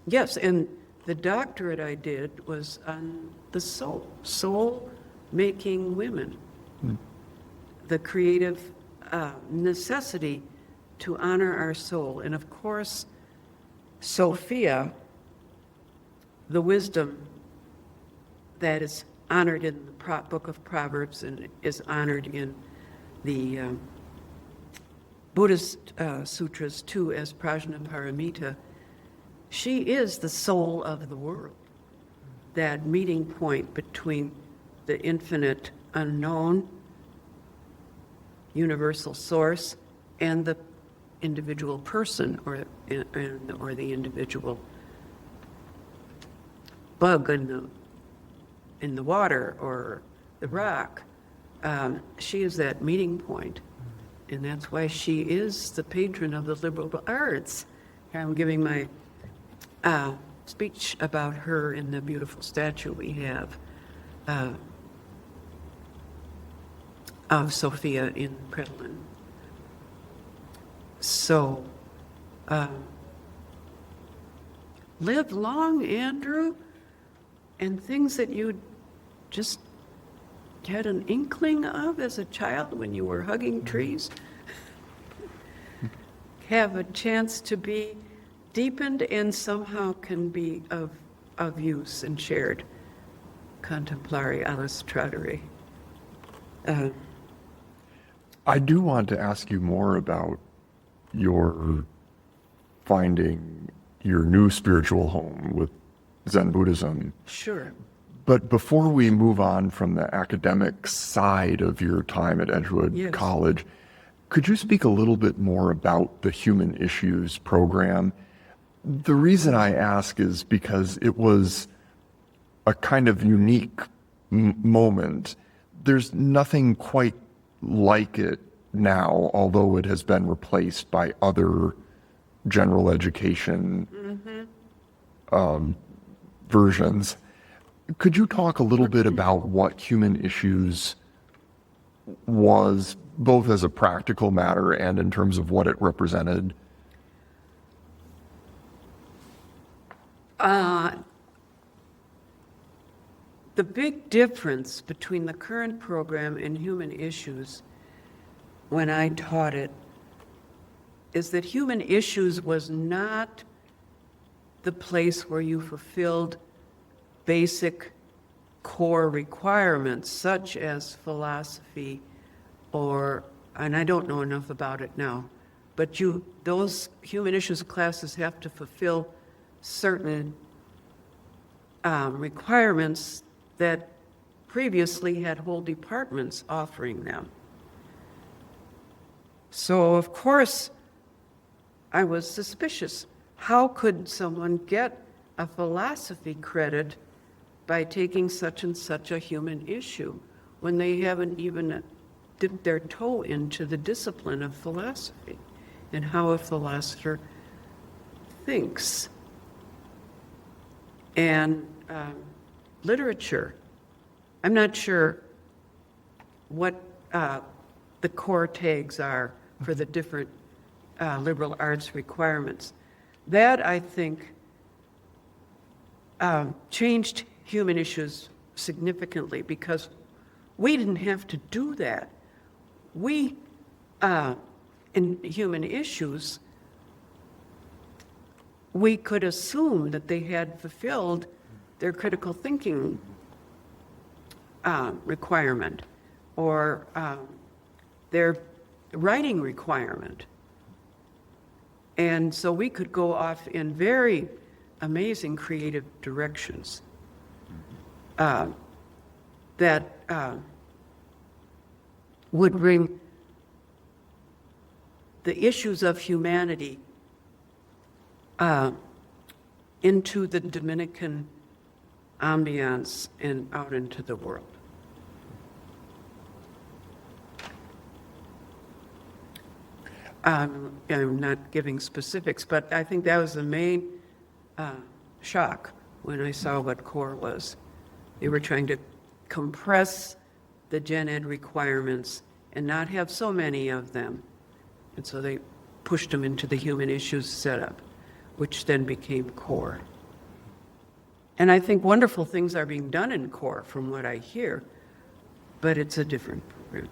yes, and the doctorate I did was on the soul making women, the creative necessity to honor our soul. And of course, Sophia, the wisdom that is honored in the book of Proverbs and is honored in the Buddhist sutras too as Prajnaparamita, she is the soul of the world, that meeting point between the infinite unknown, universal source, and the individual person or the individual bug in the water or the rock. She is that meeting point, and that's why she is the patron of the liberal arts. I'm giving my speech about her in the beautiful statue we have of Sophia in Predlin. So, live long, Andrew, and things that you just had an inkling of as a child when you were hugging trees have a chance to be deepened and somehow can be of use and shared. Contemplare alice tradere. I do want to ask you more about your finding your new spiritual home with Zen Buddhism. Sure. But before we move on from the academic side of your time at Edgewood Yes. College, could you speak a little bit more about the Human Issues program? The reason I ask is because it was a kind of unique moment. There's nothing quite like it now, although it has been replaced by other general education versions. Could you talk a little bit about what Human Issues was, both as a practical matter and in terms of what it represented? The big difference between the current program and Human Issues, when I taught it, is that Human Issues was not the place where you fulfilled basic core requirements such as philosophy and I don't know enough about it now, but those Human Issues classes have to fulfill certain requirements that previously had whole departments offering them. So, of course, I was suspicious. How could someone get a philosophy credit by taking such and such a human issue when they haven't even dipped their toe into the discipline of philosophy and how a philosopher thinks. And literature. I'm not sure what the core tags are for the different liberal arts requirements. That, I think, changed human issues significantly because we didn't have to do that. We, in human issues, we could assume that they had fulfilled their critical thinking requirement or their writing requirement. And so we could go off in very amazing creative directions that would bring the issues of humanity into the Dominican ambiance and out into the world. I'm not giving specifics, but I think that was the main shock when I saw what CORE was. They were trying to compress the gen ed requirements and not have so many of them. And so they pushed them into the human issues setup, which then became CORE. And I think wonderful things are being done in CORE from what I hear, but it's a different program.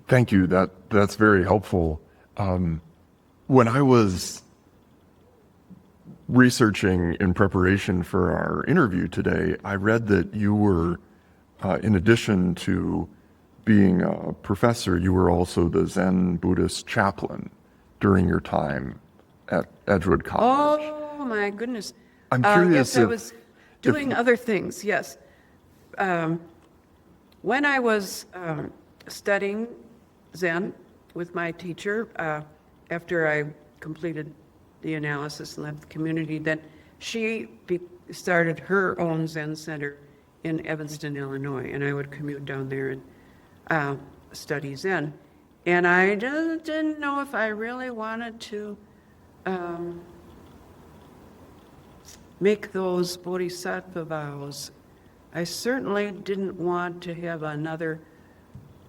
Thank you. That's very helpful. When I was researching in preparation for our interview today, I read that you were, in addition to being a professor, you were also the Zen Buddhist chaplain during your time at Edgewood College. Oh, my goodness. I'm curious yes, I was doing other things, yes. When I was studying Zen with my teacher, after I completed the analysis and left the community, then she started her own Zen center in Evanston, Illinois, and I would commute down there and study Zen. And I just didn't know if I really wanted to make those bodhisattva vows. I certainly didn't want to have another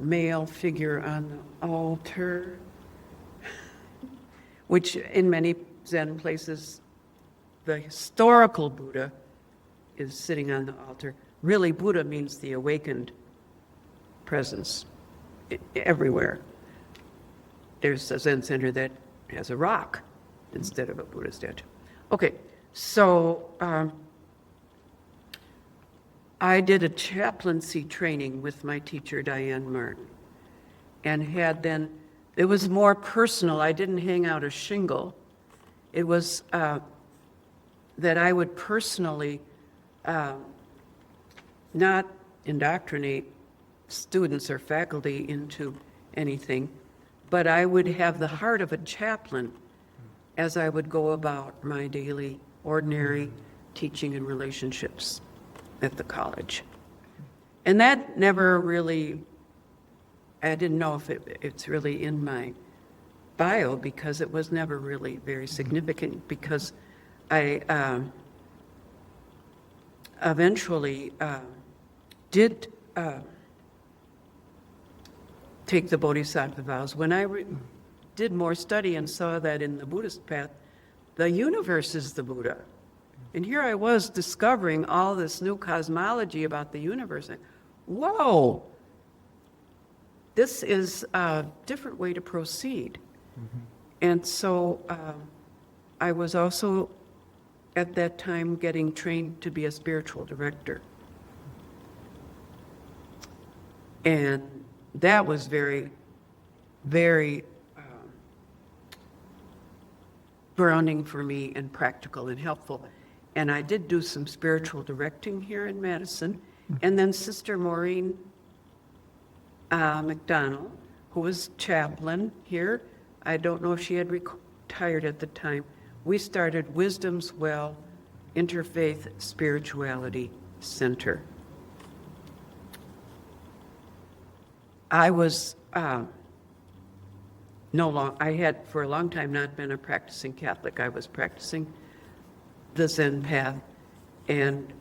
male figure on the altar, which in many Zen places, the historical Buddha is sitting on the altar. Really, Buddha means the awakened presence everywhere. There's a Zen center that has a rock instead of a Buddha statue. Okay, so I did a chaplaincy training with my teacher, Diane Martin, and it was more personal. I didn't hang out a shingle. It was that I would personally not indoctrinate students or faculty into anything, but I would have the heart of a chaplain as I would go about my daily, ordinary teaching and relationships at the college. And that never really, I didn't know if it's really in my bio because it was never really very significant because I eventually did take the Bodhisattva vows. When I did more study and saw that in the Buddhist path, the universe is the Buddha. And here I was discovering all this new cosmology about the universe. Whoa, this is a different way to proceed. Mm-hmm. And so I was also at that time getting trained to be a spiritual director. And that was very, very grounding for me and practical and helpful. And I did do some spiritual directing here in Madison. And then Sister Maureen McDonald, who was chaplain here, I don't know if she had retired at the time, we started Wisdom's Well Interfaith Spirituality Center. I was I had for a long time not been a practicing Catholic. I was practicing the Zen path, and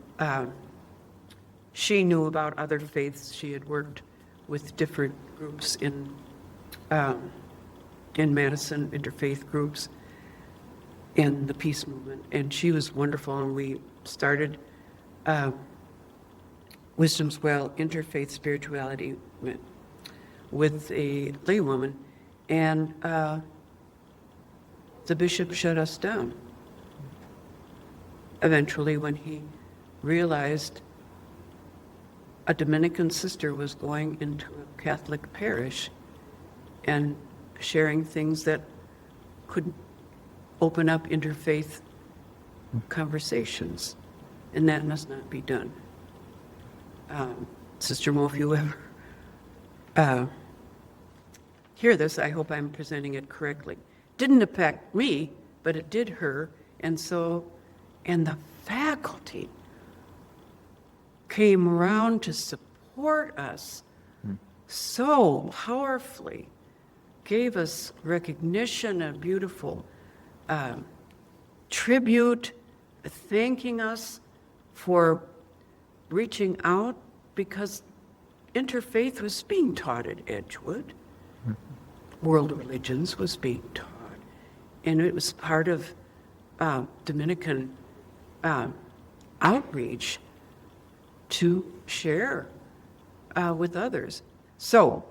she knew about other faiths. She had worked with different groups in Madison, interfaith groups in the peace movement, and she was wonderful. And we started Wisdom's Well Interfaith Spirituality with a laywoman, and the bishop shut us down eventually when he realized a Dominican sister was going into a Catholic parish and sharing things that could open up interfaith conversations, and that must not be done. Sister Mo, if you ever hear this, I hope I'm presenting it correctly. Didn't affect me, but it did her, and the faculty came around to support us so powerfully, gave us recognition, a beautiful tribute, thanking us for reaching out, because interfaith was being taught at Edgewood. World religions was being taught, and it was part of Dominican outreach to share with others. So,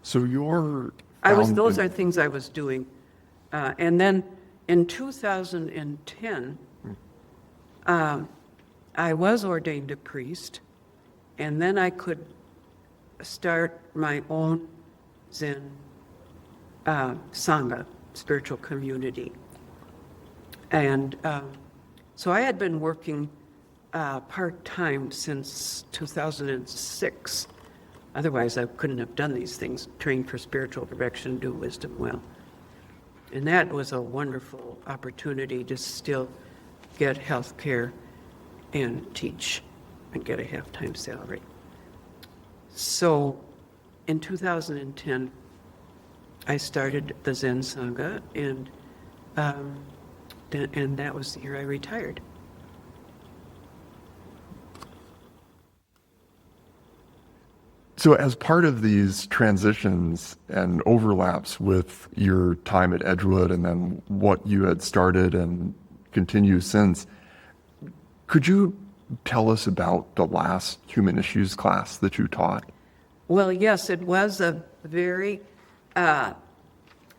So you're those are things I was doing. And then in 2010, I was ordained a priest, and then I could start my own Zen Sangha, spiritual community. And so I had been working part-time since 2006. Otherwise, I couldn't have done these things, train for spiritual direction, do wisdom well. And that was a wonderful opportunity to still get health care and teach and get a half-time salary. So in 2010, I started the Zen Sangha, and that was the year I retired. So as part of these transitions and overlaps with your time at Edgewood and then what you had started and continue since, could you tell us about the last human issues class that you taught? Well, yes, it was a very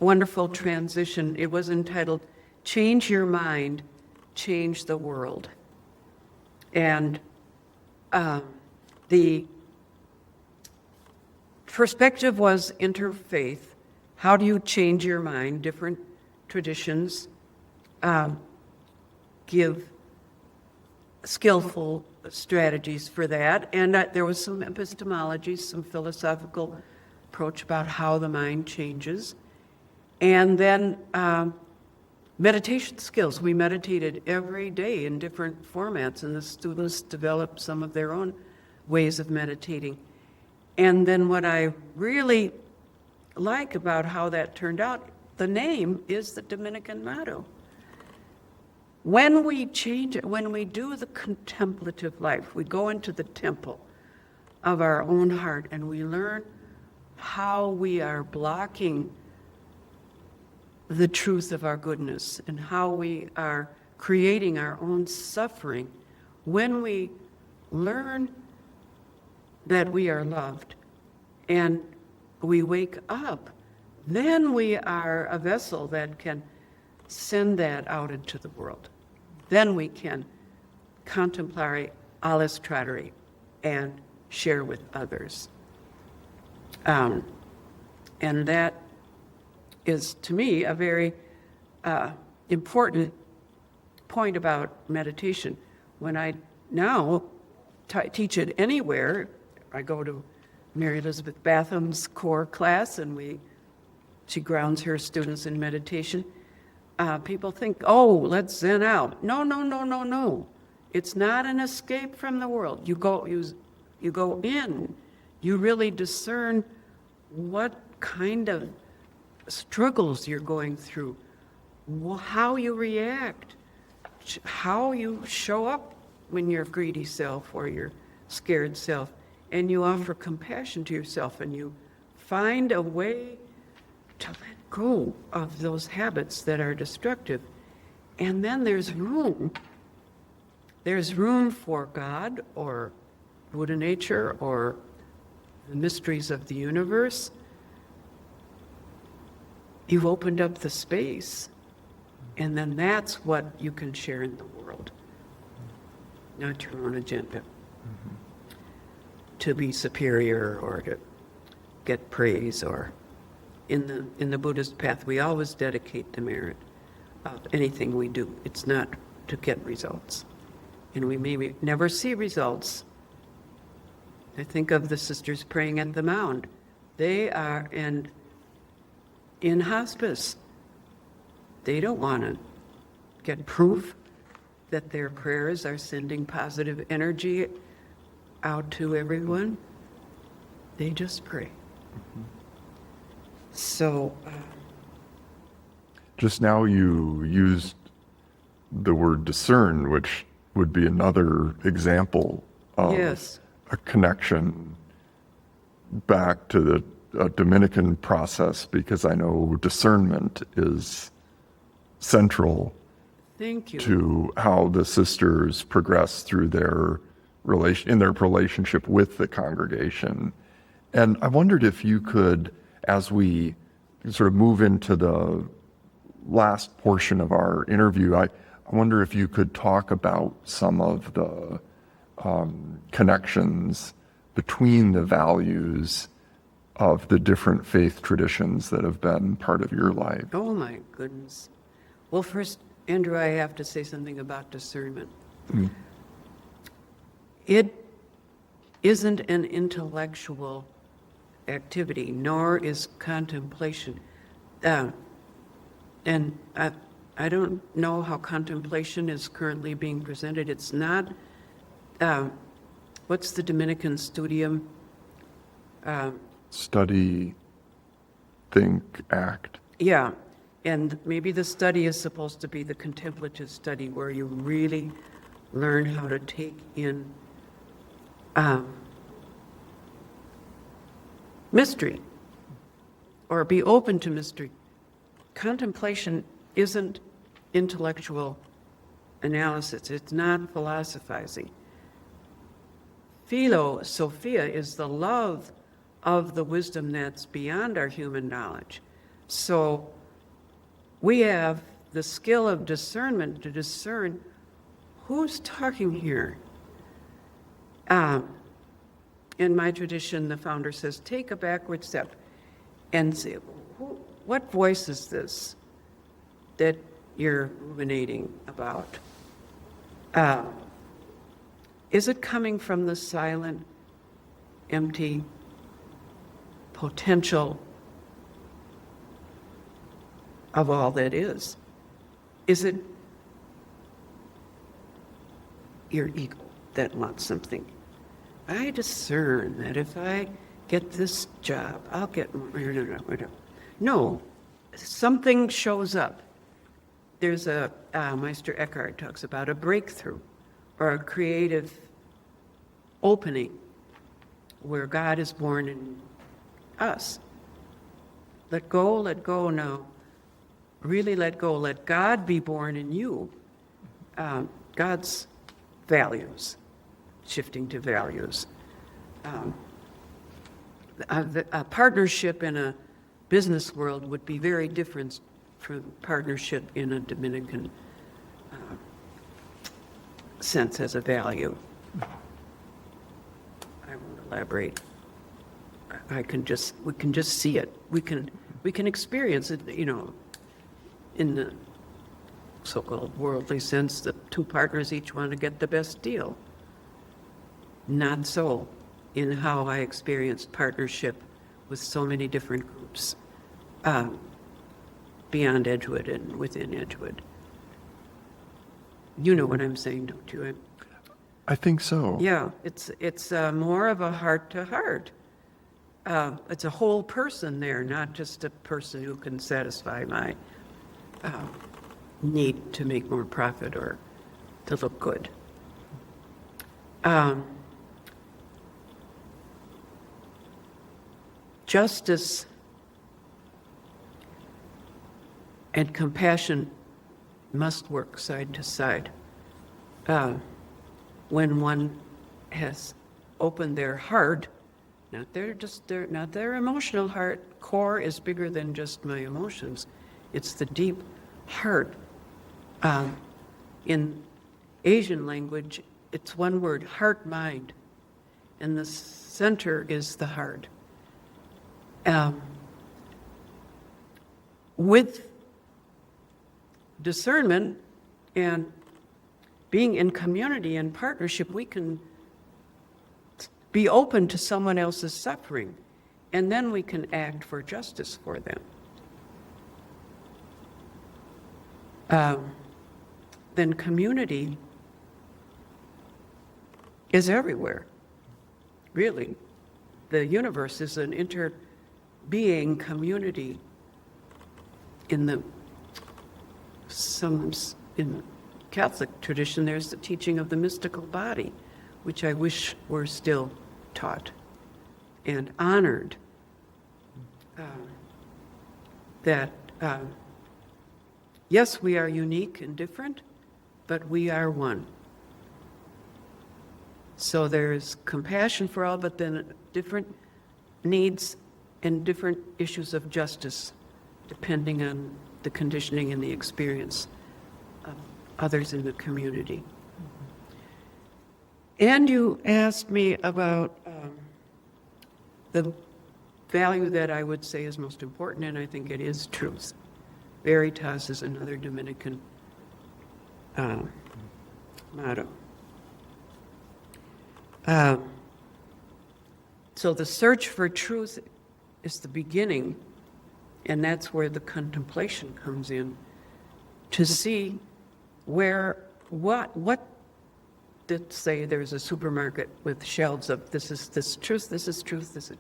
wonderful transition. It was entitled, Change Your Mind, Change the World. And the perspective was interfaith. How do you change your mind? Different traditions give skillful strategies for that. And there was some epistemology, some philosophical approach about how the mind changes. And then meditation skills. We meditated every day in different formats, and the students developed some of their own ways of meditating. And then what I really like about how that turned out, the name is the Dominican motto. When we change it, when we do the contemplative life, we go into the temple of our own heart and we learn how we are blocking the truth of our goodness and how we are creating our own suffering. When we learn that we are loved and we wake up, then we are a vessel that can send that out into the world. Then we can contemplare alles tradere and share with others. And that is, to me, a very important point about meditation. When I now teach it anywhere, I go to Mary Elizabeth Batham's core class, and she grounds her students in meditation. People think, oh, let's zen out. No. It's not an escape from the world. You go in. You really discern what kind of struggles you're going through, how you react, how you show up when you're greedy self or your scared self, and you offer compassion to yourself, and you find a way to let go of those habits that are destructive. And then there's room. There's room for God or Buddha nature or the mysteries of the universe. You've opened up the space, and then that's what you can share in the world, not your own agenda. To be superior or to get praise, or in the Buddhist path, we always dedicate the merit of anything we do. It's not to get results. And we maybe never see results. I think of the sisters praying at the mound. They are in hospice. They don't want to get proof that their prayers are sending positive energy out to everyone. They just pray. So, Just now you used the word discern, which would be another example of yes, a connection back to the Dominican process, because I know discernment is central thank you. to how the sisters progress through their relationship with the congregation. And I wondered if you could, as we sort of move into the last portion of our interview, I wonder if you could talk about some of the connections between the values of the different faith traditions that have been part of your life. Oh my goodness. Well, first, Andrew, I have to say something about discernment. It isn't an intellectual activity, nor is contemplation. And I don't know how contemplation is currently being presented. It's not, what's the Dominican studium? Study, think, act. Yeah, and maybe the study is supposed to be the contemplative study where you really learn how to take in mystery or be open to mystery. Contemplation isn't intellectual analysis. It's not philosophizing. Philosophia is the love of the wisdom that's beyond our human knowledge. So we have the skill of discernment to discern who's talking here. In my tradition, the founder says, take a backward step and say, what voice is this that you're ruminating about? Is it coming from the silent, empty potential of all that is? Is it your ego that wants something? I discern that if I get this job, I'll get... No, something shows up. There's Meister Eckhart talks about a breakthrough or a creative opening where God is born in us. Let go now. Really let go. Let God be born in you. God's values, shifting to values. A partnership in a business world would be very different from partnership in a Dominican sense as a value. I won't elaborate. We can just see it. We can experience it, in the so-called worldly sense, the two partners each want to get the best deal. Not so in how I experienced partnership with so many different groups beyond Edgewood and within Edgewood. You know what I'm saying, don't you? I think so. Yeah, it's more of a heart-to-heart. It's a whole person there, not just a person who can satisfy my need to make more profit or to look good. Justice and compassion must work side to side. When one has opened their heart, not their emotional heart. Core is bigger than just my emotions. It's the deep heart. In Asian language, it's one word, heart, mind, and the center is the heart. With discernment and being in community and partnership, we can be open to someone else's suffering, and then we can act for justice for them. Then community is everywhere. Really, the universe is an interbeing community. In the Catholic tradition, there's the teaching of the mystical body, which I wish were still taught and honored. Yes, we are unique and different, but we are one. So there's compassion for all, but then different needs and different issues of justice, depending on the conditioning and the experience of others in the community. And you asked me about the value that I would say is most important, and I think it is truth. Veritas is another Dominican motto. So the search for truth is the beginning, and that's where the contemplation comes in, to see what let's say there's a supermarket with shelves of this is truth, this is truth, this is,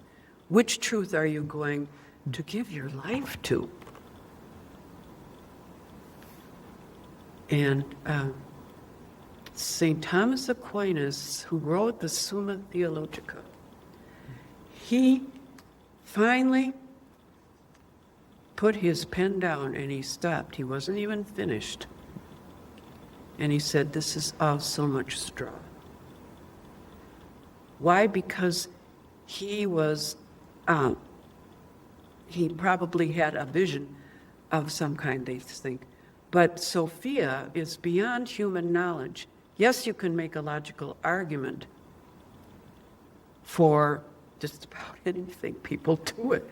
which truth are you going to give your life to? And St. Thomas Aquinas, who wrote the Summa Theologica, he finally put his pen down and he stopped. He wasn't even finished. And he said, this is all so much straw. Why? Because he was, he probably had a vision of some kind, they think. But Sophia is beyond human knowledge. Yes, you can make a logical argument for just about anything. People do it.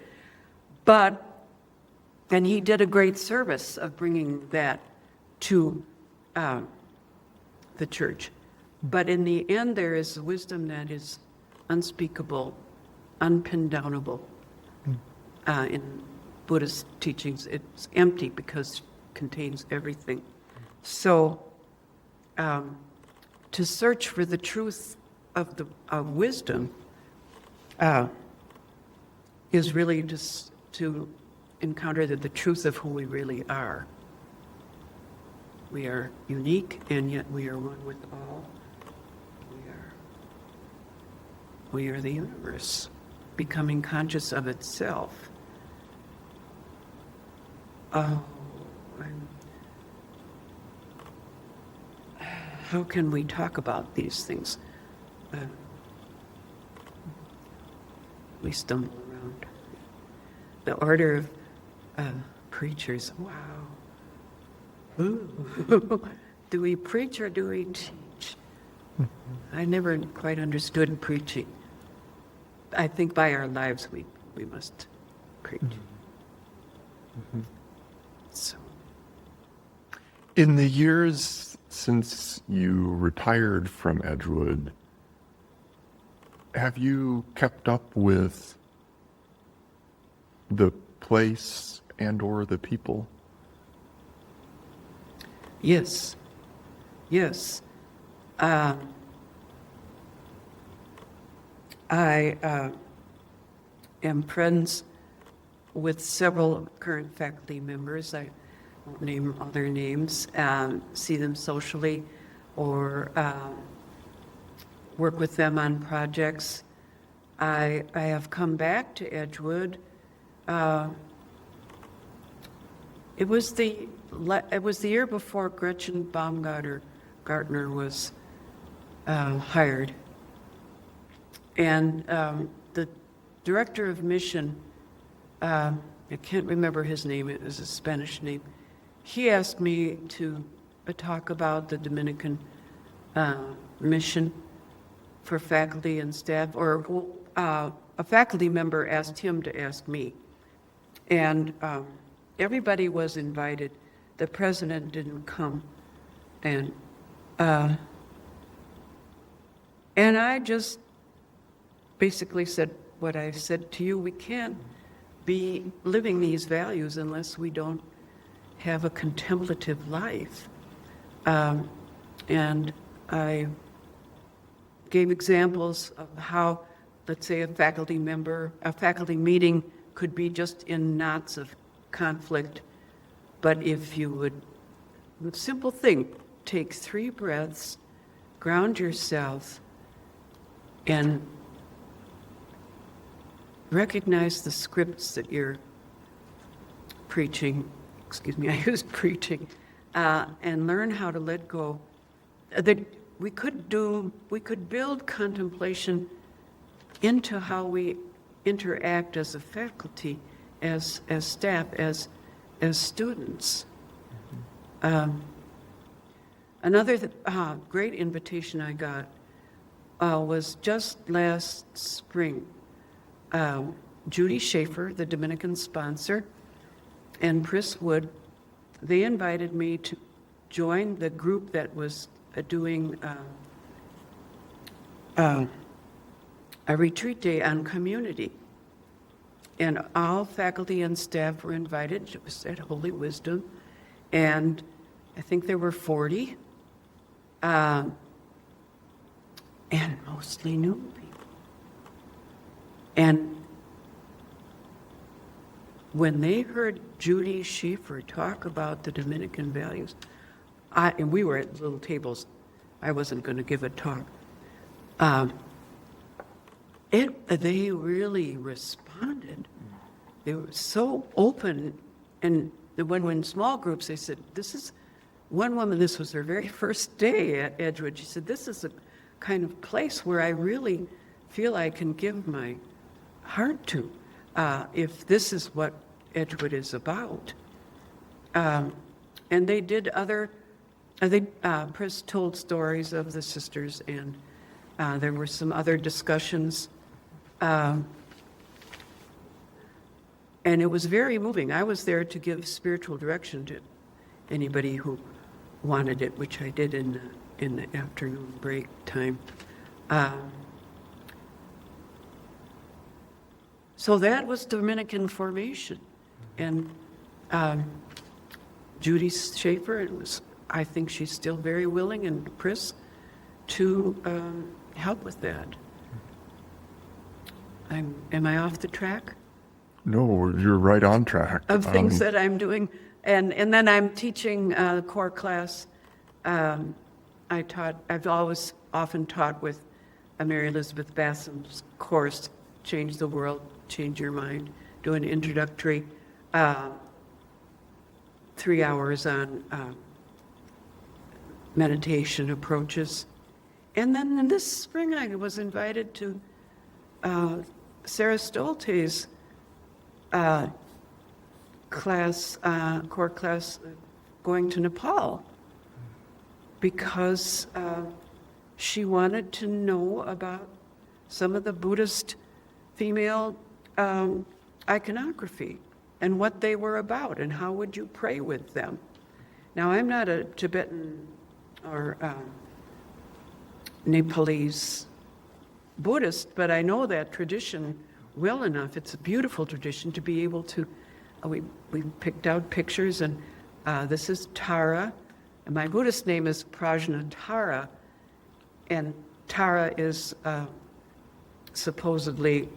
And he did a great service of bringing that to the church. But in the end, there is wisdom that is unspeakable, unpindownable. In Buddhist teachings, it's empty because it contains everything. So to search for the truth of wisdom is really just to encounter the truth of who we really are. We are unique, and yet we are one with all. We are the universe, becoming conscious of itself. How can we talk about these things? We stumble around. The order of preachers, wow. Ooh. Do we preach or do we teach? I never quite understood preaching. I think by our lives we must preach. So. In the years since you retired from Edgewood, have you kept up with the place and or the people? Yes. I am friends with several current faculty members. I won't name all their names, see them socially or work with them on projects. I have come back to Edgewood. It was the year before Gretchen Baumgartner was hired, and the director of mission, I can't remember his name. It was a Spanish name. He asked me to talk about the Dominican mission for faculty and staff, or a faculty member asked him to ask me, and everybody was invited. The president didn't come, and I just basically said what I said to you. We can't be living these values unless we don't have a contemplative life. And I gave examples of how, let's say, a faculty meeting could be just in knots of conflict. But if you would, the simple thing, take 3 breaths, ground yourself, and recognize the scripts that you're preaching, I used preaching, and learn how to let go. That we could build contemplation into how we interact as a faculty, as staff, as students. Another great invitation I got was just last spring. Judy Schaefer, the Dominican sponsor, and Chris Wood, they invited me to join the group that was doing a retreat day on community. And all faculty and staff were invited. It was at Holy Wisdom. And I think there were 40. And mostly new people. And when they heard Judy Schaefer talk about the Dominican values, and we were at little tables, I wasn't going to give a talk. They really responded. They were so open, and when in small groups, they said, "This is." One woman, this was her very first day at Edgewood. She said, "This is a kind of place where I really feel I can give my heart to, if this is what Edgewood is about." And they did Chris told stories of the sisters, and there were some other discussions. And it was very moving. I was there to give spiritual direction to anybody who wanted it, which I did in the afternoon break time. So that was Dominican formation. And Judy Schaefer, I think she's still very willing, and Chris, to help with that. Am I off the track? No, you're right on track. Of things that I'm doing. And then I'm teaching the core class. I've always often taught with Mary Elizabeth Bassam's course, Change the World, Change Your Mind, do an introductory 3 hours on meditation approaches. And then in this spring, I was invited to Sarah Stolte's core class, going to Nepal, because she wanted to know about some of the Buddhist female iconography and what they were about and how would you pray with them. Now, I'm not a Tibetan or Nepalese Buddhist, but I know that tradition well enough. It's a beautiful tradition to be able to, we picked out pictures, and this is Tara, and my Buddhist name is Prajna Tara, and Tara is supposedly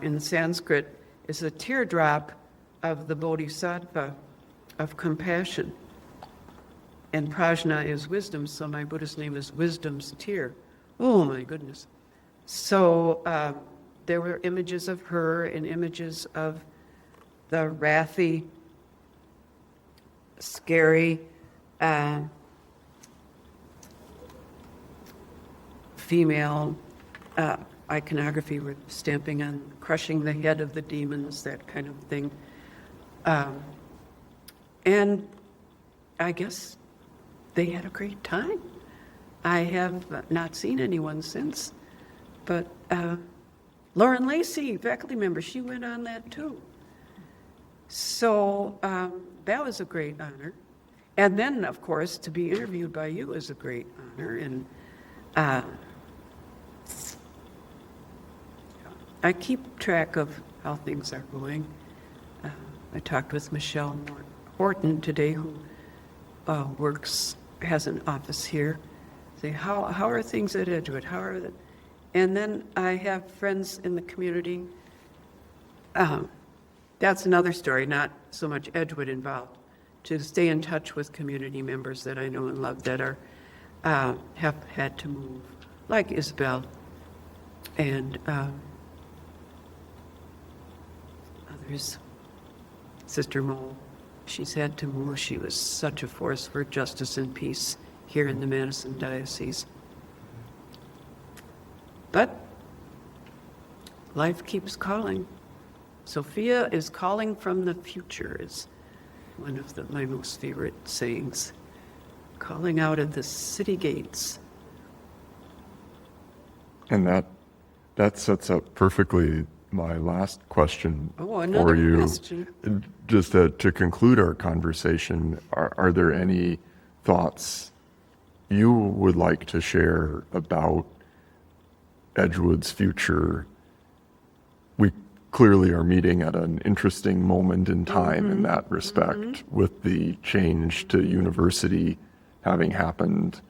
in Sanskrit is a teardrop of the bodhisattva of compassion. And prajna is wisdom, so my Buddhist name is Wisdom's Tear. Oh my goodness. So there were images of her and images of the wrathy, scary female iconography with stamping on crushing the head of the demons, that kind of thing. And I guess they had a great time. I have not seen anyone since, but Lauren Lacey, faculty member, she went on that too. So that was a great honor. And then, of course, to be interviewed by you is a great honor. And I keep track of how things are going. I talked with Michelle Horton today, who has an office here. Say, how are things at Edgewood? How are they? And then I have friends in the community. That's another story, not so much Edgewood involved. To stay in touch with community members that I know and love that are have had to move, like Isabel and others. Sister Mo, she's had to move. She was such a force for justice and peace here in the Madison Diocese. But life keeps calling. Sophia is calling from the future is one of my most favorite sayings. Calling out at the city gates. And that sets up perfectly my last question for another you. Question. Just to conclude our conversation, are there any thoughts you would like to share about Edgewood's future? We clearly are meeting at an interesting moment in time in that respect, with the change to university having happened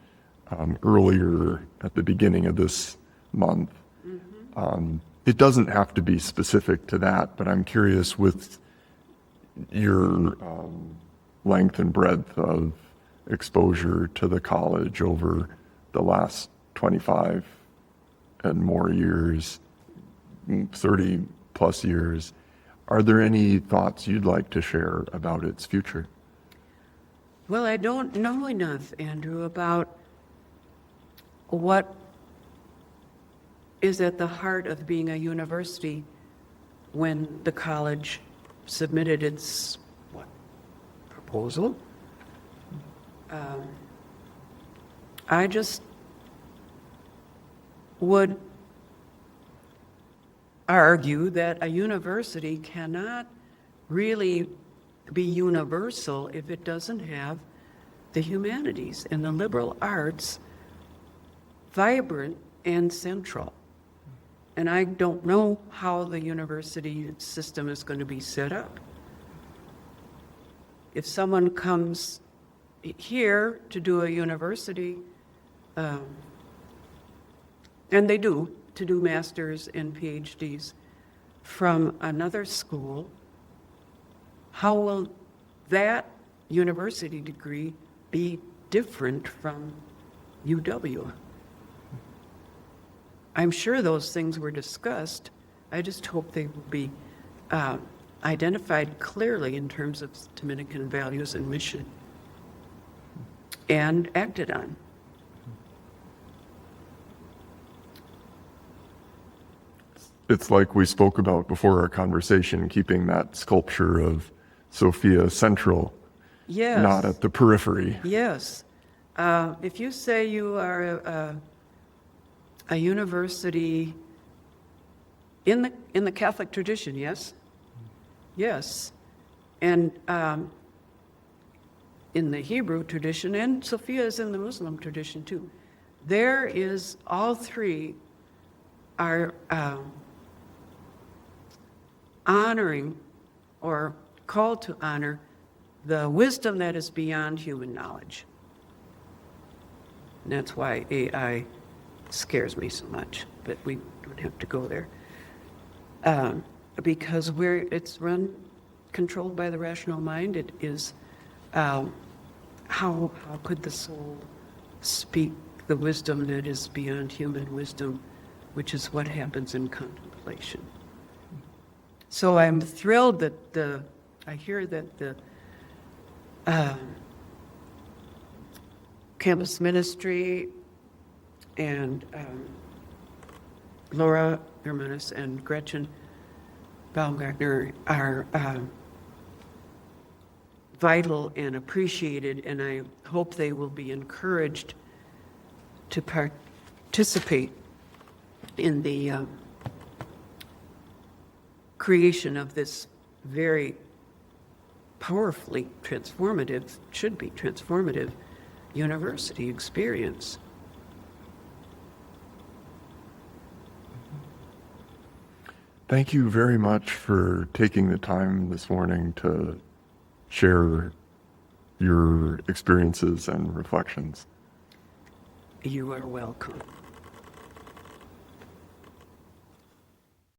earlier at the beginning of this month. It doesn't have to be specific to that, but I'm curious, with your length and breadth of exposure to the college over the last 25 and more years, 30 plus years, are there any thoughts you'd like to share about its future? Well, I don't know enough, Andrew, about what is at the heart of being a university when the college submitted its proposal. I just would argue that a university cannot really be universal if it doesn't have the humanities and the liberal arts vibrant and central. And I don't know how the university system is going to be set up. If someone comes here to do a university, and they do, to do masters and PhDs from another school, how will that university degree be different from UW? I'm sure those things were discussed. I just hope they will be identified clearly in terms of Dominican values and mission and acted on. It's like we spoke about before our conversation, keeping that sculpture of Sophia central, Yes. not at the periphery. Yes. If you say you are a university in the Catholic tradition, yes? Yes. And in the Hebrew tradition, and Sophia is in the Muslim tradition too. There is, all three are honoring or called to honor the wisdom that is beyond human knowledge. And that's why AI scares me so much, but we don't have to go there. Because it's controlled by the rational mind, it is, how could the soul speak the wisdom that is beyond human wisdom, which is what happens in contemplation. So I'm thrilled that I hear that the campus ministry and Laura Hermanis and Gretchen Baumgartner are vital and appreciated, and I hope they will be encouraged to participate in the creation of this very powerfully transformative, should be transformative, university experience. Thank you very much for taking the time this morning to share your experiences and reflections. You are welcome.